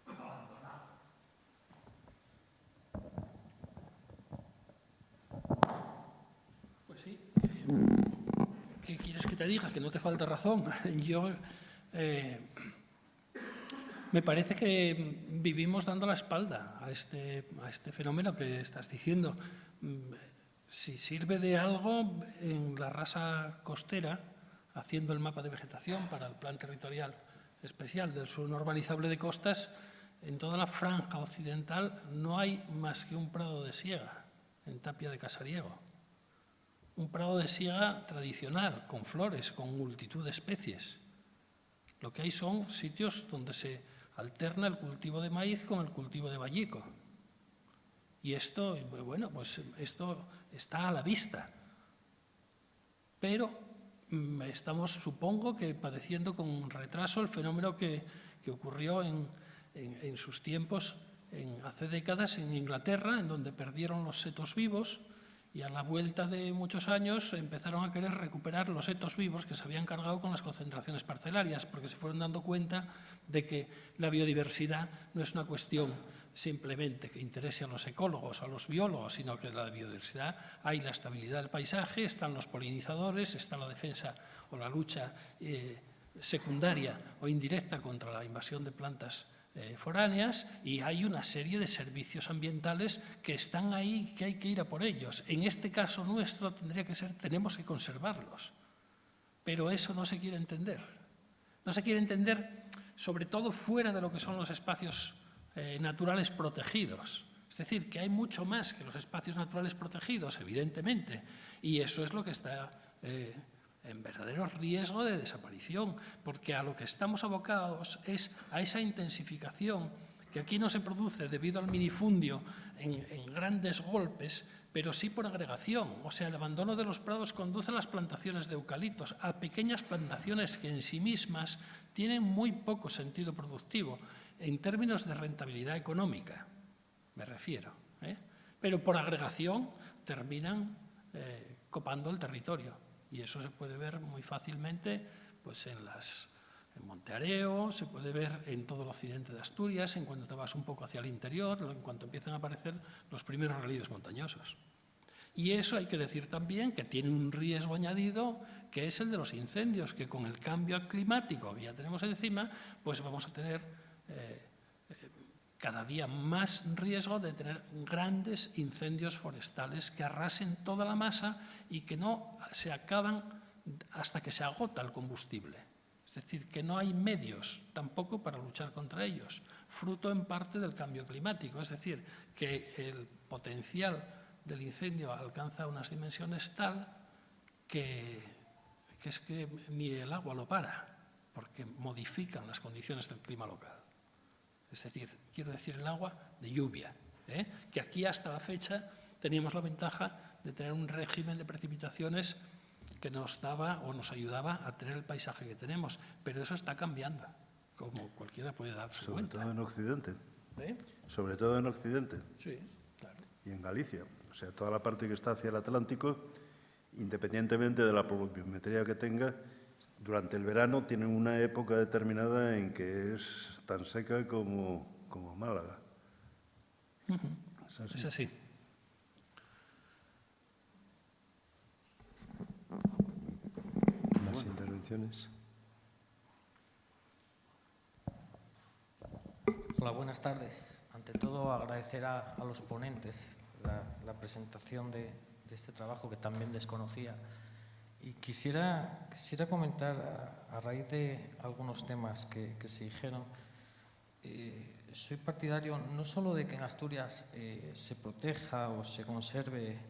S6: abandonado.
S3: Pues sí. ¿Qué quieres que te diga? Que no te falta razón. Yo me parece que vivimos dando la espalda a este fenómeno que estás diciendo. Si sirve de algo, en la rasa costera, haciendo el mapa de vegetación para el Plan Territorial Especial del Suelo No Urbanizable de Costas, en toda la franja occidental no hay más que un prado de siega, en Tapia de Casariego. Un prado de siega tradicional, con flores, con multitud de especies. Lo que hay son sitios donde se alterna el cultivo de maíz con el cultivo de vallico. Y esto, bueno, pues esto está a la vista. Pero estamos, supongo, que padeciendo con retraso el fenómeno que ocurrió en sus tiempos, hace décadas, en Inglaterra, en donde perdieron los setos vivos, y a la vuelta de muchos años empezaron a querer recuperar los setos vivos que se habían cargado con las concentraciones parcelarias, porque se fueron dando cuenta de que la biodiversidad no es una cuestión simplemente que interese a los ecólogos, a los biólogos, sino que en la biodiversidad hay la estabilidad del paisaje, están los polinizadores, está la defensa o la lucha secundaria o indirecta contra la invasión de plantas foráneas, y hay una serie de servicios ambientales que están ahí, que hay que ir a por ellos. En este caso nuestro tendría que ser, tenemos que conservarlos, pero eso no se quiere entender. No se quiere entender, sobre todo fuera de lo que son los espacios naturales protegidos. Es decir, que hay mucho más que los espacios naturales protegidos, evidentemente, y eso es lo que está en verdadero riesgo de desaparición, porque a lo que estamos abocados es a esa intensificación que aquí no se produce debido al minifundio en grandes golpes, pero sí por agregación. O sea, el abandono de los prados conduce a las plantaciones de eucaliptos, a pequeñas plantaciones que en sí mismas tienen muy poco sentido productivo, en términos de rentabilidad económica, me refiero, pero por agregación terminan copando el territorio. Y eso se puede ver muy fácilmente pues en Monteareo, se puede ver en todo el occidente de Asturias, en cuanto te vas un poco hacia el interior, en cuanto empiezan a aparecer los primeros relieves montañosos. Y eso hay que decir también que tiene un riesgo añadido, que es el de los incendios, que con el cambio climático que ya tenemos encima, pues vamos a tener cada día más riesgo de tener grandes incendios forestales que arrasen toda la masa y que no se acaban hasta que se agota el combustible. Es decir, que no hay medios tampoco para luchar contra ellos, fruto en parte del cambio climático. Es decir, que el potencial del incendio alcanza unas dimensiones tal que es que ni el agua lo para, porque modifican las condiciones del clima local. Es decir, quiero decir el agua de lluvia, que aquí hasta la fecha teníamos la ventaja de tener un régimen de precipitaciones que nos daba o nos ayudaba a tener el paisaje que tenemos, pero eso está cambiando, como cualquiera puede darse cuenta.
S5: Sobre todo en Occidente. Sobre todo en Occidente.
S3: Sí, claro.
S5: Y en Galicia. O sea, toda la parte que está hacia el Atlántico, independientemente de la pluviometría que tenga, durante el verano tienen una época determinada en que es tan seca como Málaga.
S3: Es así.
S2: Más intervenciones.
S9: Hola, buenas tardes. Ante todo, agradecer a los ponentes la presentación de este trabajo que también desconocía. Y quisiera comentar, a raíz de algunos temas que se dijeron, soy partidario no solo de que en Asturias se proteja o se conserve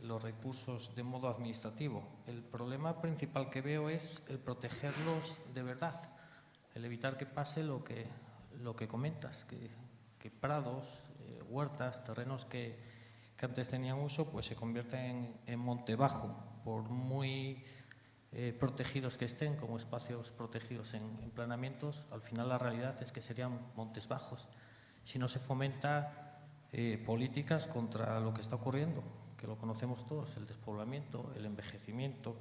S9: los recursos de modo administrativo. El problema principal que veo es el protegerlos de verdad, el evitar que pase lo que comentas, que prados, huertas, terrenos que antes tenían uso, pues se convierten en monte bajo, por muy protegidos que estén, como espacios protegidos en planeamientos. Al final la realidad es que serían montes bajos, si no se fomenta políticas contra lo que está ocurriendo, que lo conocemos todos, el despoblamiento, el envejecimiento,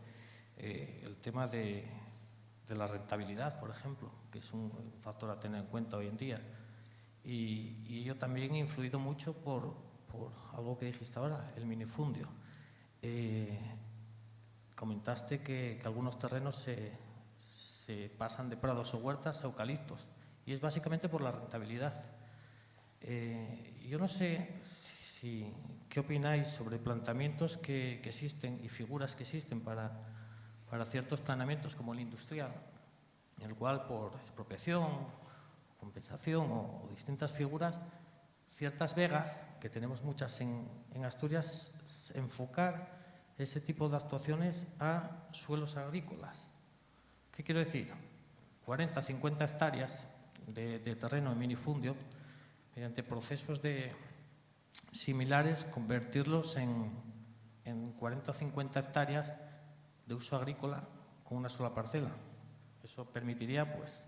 S9: el tema de la rentabilidad, por ejemplo, que es un factor a tener en cuenta hoy en día. Y ello también ha influido mucho por algo que dijiste ahora, el minifundio. Comentaste que algunos terrenos se pasan de prados o huertas a eucaliptos, y es básicamente por la rentabilidad. Yo no sé qué opináis sobre planteamientos que existen y figuras que existen para ciertos planeamientos como el industrial, en el cual por expropiación, compensación o distintas figuras, ciertas vegas, que tenemos muchas en Asturias, enfocar ese tipo de actuaciones a suelos agrícolas. ¿Qué quiero decir? 40, 50 hectáreas de terreno en minifundio, mediante procesos similares, convertirlos en 40 o 50 hectáreas de uso agrícola con una sola parcela. Eso permitiría, pues,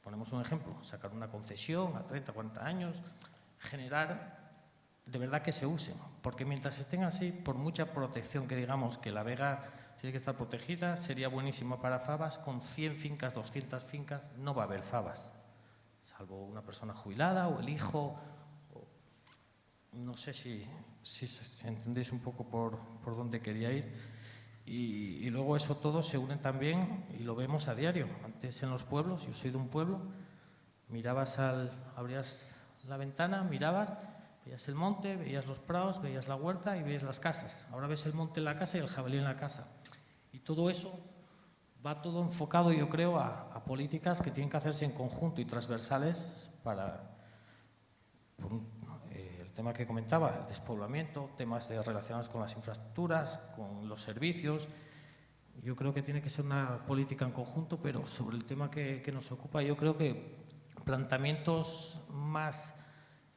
S9: ponemos un ejemplo, sacar una concesión a 30, 40 años, generar de verdad que se usen, porque mientras estén así, por mucha protección que digamos que la vega tiene que estar protegida, sería buenísimo para fabas, con 100 fincas, 200 fincas, no va a haber fabas, salvo una persona jubilada o el hijo. No sé si entendéis un poco por dónde quería ir. Y luego eso todo se une también, y lo vemos a diario. Antes en los pueblos, yo soy de un pueblo, abrías la ventana, mirabas, veías el monte, veías los prados, veías la huerta y veías las casas. Ahora ves el monte en la casa y el jabalí en la casa. Y todo eso va todo enfocado, yo creo, a políticas que tienen que hacerse en conjunto y transversales para el tema que comentaba, el despoblamiento, temas relacionados con las infraestructuras, con los servicios. Yo creo que tiene que ser una política en conjunto, pero sobre el tema que nos ocupa, yo creo que planteamientos más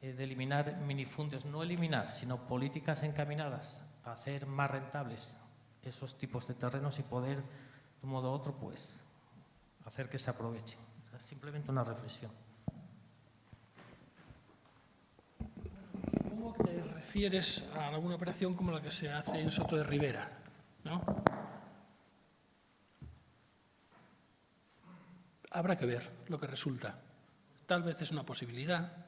S9: de eliminar minifundios, no eliminar, sino políticas encaminadas a hacer más rentables esos tipos de terrenos y poder, de un modo u otro, pues, hacer que se aprovechen. O sea, simplemente una reflexión.
S3: Supongo que te refieres a alguna operación como la que se hace en Soto de Ribera, ¿no? Habrá que ver lo que resulta. Tal vez es una posibilidad,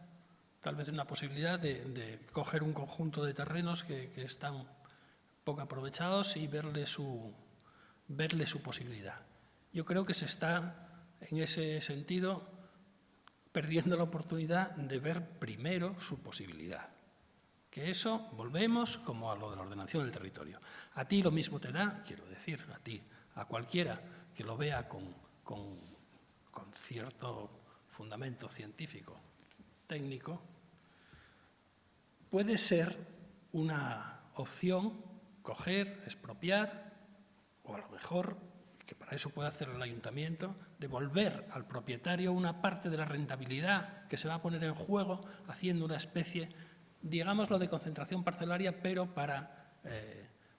S3: de coger un conjunto de terrenos que están poco aprovechados y verle su posibilidad. Yo creo que se está, en ese sentido, perdiendo la oportunidad de ver primero su posibilidad. Que eso, volvemos como a lo de la ordenación del territorio. A ti lo mismo te da, quiero decir, a ti, a cualquiera que lo vea con cierto fundamento científico, técnico, puede ser una opción coger, expropiar, o a lo mejor, que para eso puede hacer el ayuntamiento, devolver al propietario una parte de la rentabilidad que se va a poner en juego haciendo una especie, digámoslo, de concentración parcelaria, pero para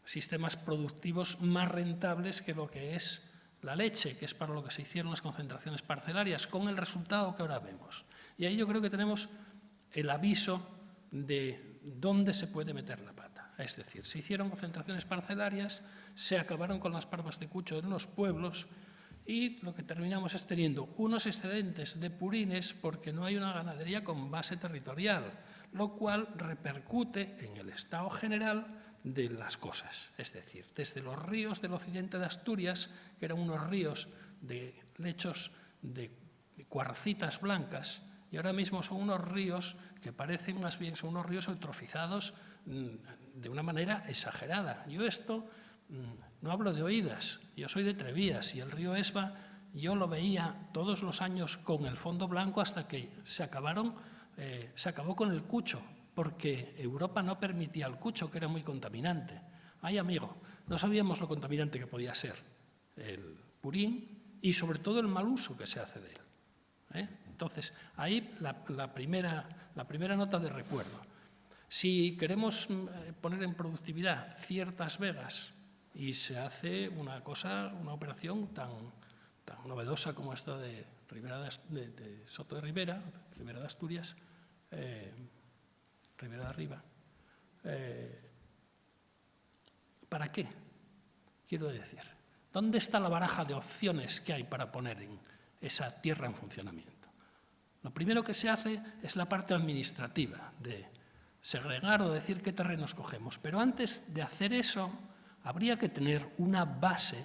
S3: sistemas productivos más rentables que lo que es la leche, que es para lo que se hicieron las concentraciones parcelarias, con el resultado que ahora vemos. Y ahí yo creo que tenemos el aviso de dónde se puede meter la pata. Es decir, se hicieron concentraciones parcelarias, se acabaron con las parvas de cucho en los pueblos y lo que terminamos es teniendo unos excedentes de purines porque no hay una ganadería con base territorial, lo cual repercute en el estado general de las cosas. Es decir, desde los ríos del occidente de Asturias, que eran unos ríos de lechos de cuarcitas blancas, y ahora mismo son unos ríos que parecen más bien, son unos ríos eutrofizados de una manera exagerada. Yo esto no hablo de oídas, yo soy de Trevías y el río Esba yo lo veía todos los años con el fondo blanco hasta que se acabó con el cucho, porque Europa no permitía el cucho, que era muy contaminante. Ay, amigo, no sabíamos lo contaminante que podía ser el purín y sobre todo el mal uso que se hace de él. Entonces, ahí la primera nota de recuerdo. Si queremos poner en productividad ciertas vegas y se hace una operación tan novedosa como esta de Soto de Ribera, Ribera de Asturias, Ribera de Arriba, ¿para qué? Quiero decir, ¿dónde está la baraja de opciones que hay para poner en esa tierra en funcionamiento? Lo primero que se hace es la parte administrativa, de segregar o decir qué terrenos cogemos. Pero antes de hacer eso, habría que tener una base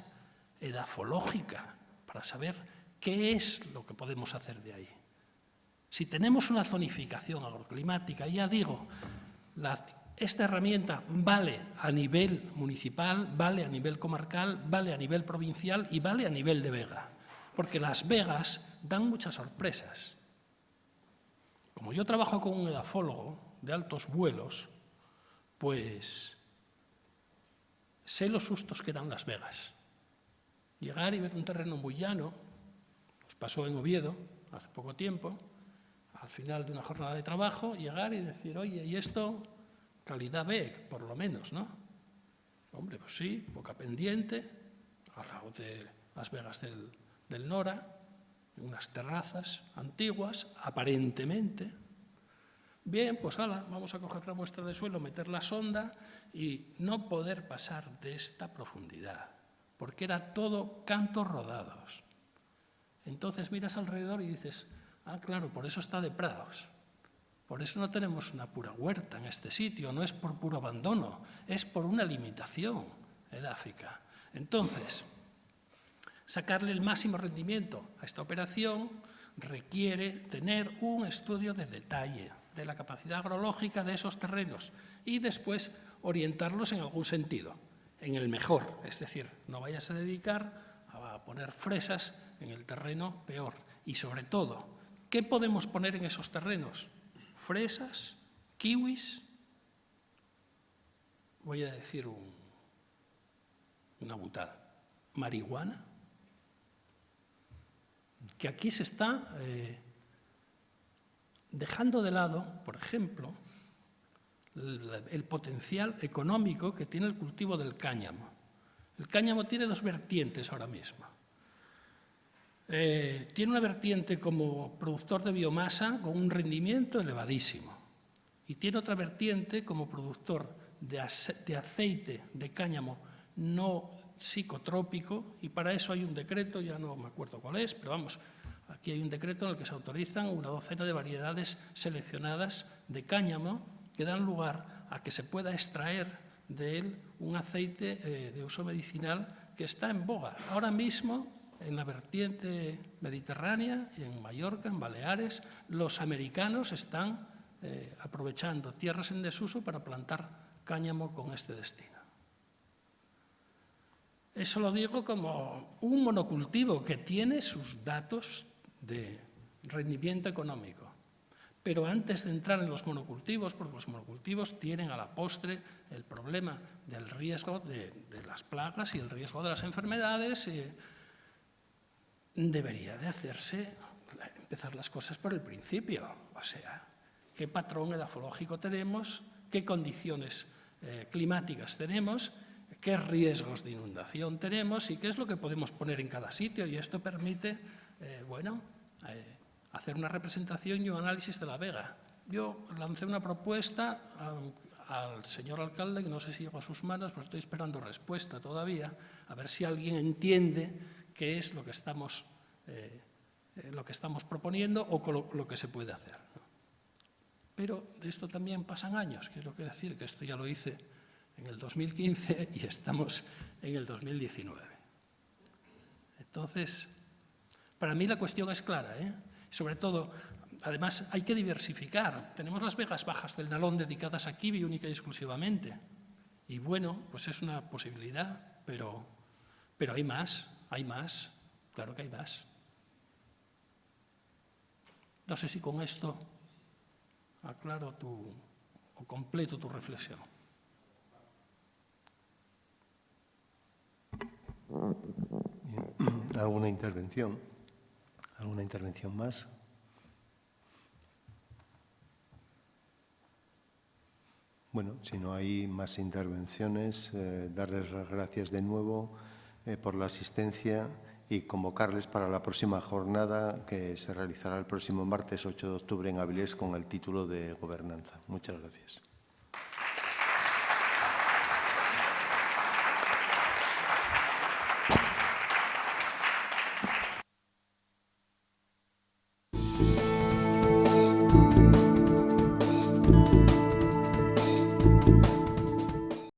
S3: edafológica para saber qué es lo que podemos hacer de ahí. Si tenemos una zonificación agroclimática, ya digo, esta herramienta vale a nivel municipal, vale a nivel comarcal, vale a nivel provincial y vale a nivel de vega, porque las vegas dan muchas sorpresas. Como yo trabajo con un edafólogo de altos vuelos, pues sé los sustos que dan las vegas. Llegar y ver un terreno muy llano, nos pasó en Oviedo hace poco tiempo, al final de una jornada de trabajo, llegar y decir, oye, ¿y esto? Calidad B, por lo menos, ¿no? Hombre, pues sí, boca pendiente, al lado de las vegas del Nora, unas terrazas antiguas, aparentemente. Bien, pues hala, vamos a coger la muestra de suelo, meter la sonda y no poder pasar de esta profundidad, porque era todo cantos rodados. Entonces miras alrededor y dices, ah, claro, por eso está de prados. Por eso no tenemos una pura huerta en este sitio, no es por puro abandono, es por una limitación edáfica. Entonces, sacarle el máximo rendimiento a esta operación requiere tener un estudio de detalle de la capacidad agrológica de esos terrenos y después orientarlos en algún sentido, en el mejor, es decir, no vayas a dedicar a poner fresas en el terreno peor. Y sobre todo, ¿qué podemos poner en esos terrenos? Fresas, kiwis, voy a decir una butada, marihuana, que aquí se está dejando de lado, por ejemplo, el potencial económico que tiene el cultivo del cáñamo. El cáñamo tiene dos vertientes ahora mismo. Tiene una vertiente como productor de biomasa con un rendimiento elevadísimo y tiene otra vertiente como productor de aceite de cáñamo no psicotrópico, y para eso hay un decreto, ya no me acuerdo cuál es, pero vamos, aquí hay un decreto en el que se autorizan una docena de variedades seleccionadas de cáñamo que dan lugar a que se pueda extraer de él un aceite de uso medicinal que está en boga ahora mismo en la vertiente mediterránea, en Mallorca, en Baleares. Los americanos están aprovechando tierras en desuso para plantar cáñamo con este destino. Eso lo digo como un monocultivo que tiene sus datos de rendimiento económico. Pero antes de entrar en los monocultivos, porque los monocultivos tienen a la postre el problema del riesgo de las plagas y el riesgo de las enfermedades, debería de empezar las cosas por el principio. O sea, qué patrón edafológico tenemos, qué condiciones climáticas tenemos, qué riesgos de inundación tenemos y qué es lo que podemos poner en cada sitio. Y esto permite, hacer una representación y un análisis de la vega. Yo lancé una propuesta al señor alcalde, que no sé si llegó a sus manos, pero estoy esperando respuesta todavía, a ver si alguien entiende qué es lo que estamos proponiendo o lo que se puede hacer. Pero de esto también pasan años, quiero decir que esto ya lo hice en el 2015 y estamos en el 2019. Entonces, para mí la cuestión es clara, Sobre todo, además, hay que diversificar. Tenemos las vegas bajas del Nalón dedicadas a kiwi única y exclusivamente. Y bueno, pues es una posibilidad, pero hay más, claro que hay más. No sé si con esto aclaro tu o completo tu reflexión.
S2: Bien. ¿Alguna intervención? ¿Alguna intervención más? Bueno, si no hay más intervenciones, darles las gracias de nuevo por la asistencia y convocarles para la próxima jornada que se realizará el próximo martes 8 de octubre en Avilés con el título de Gobernanza. Muchas gracias.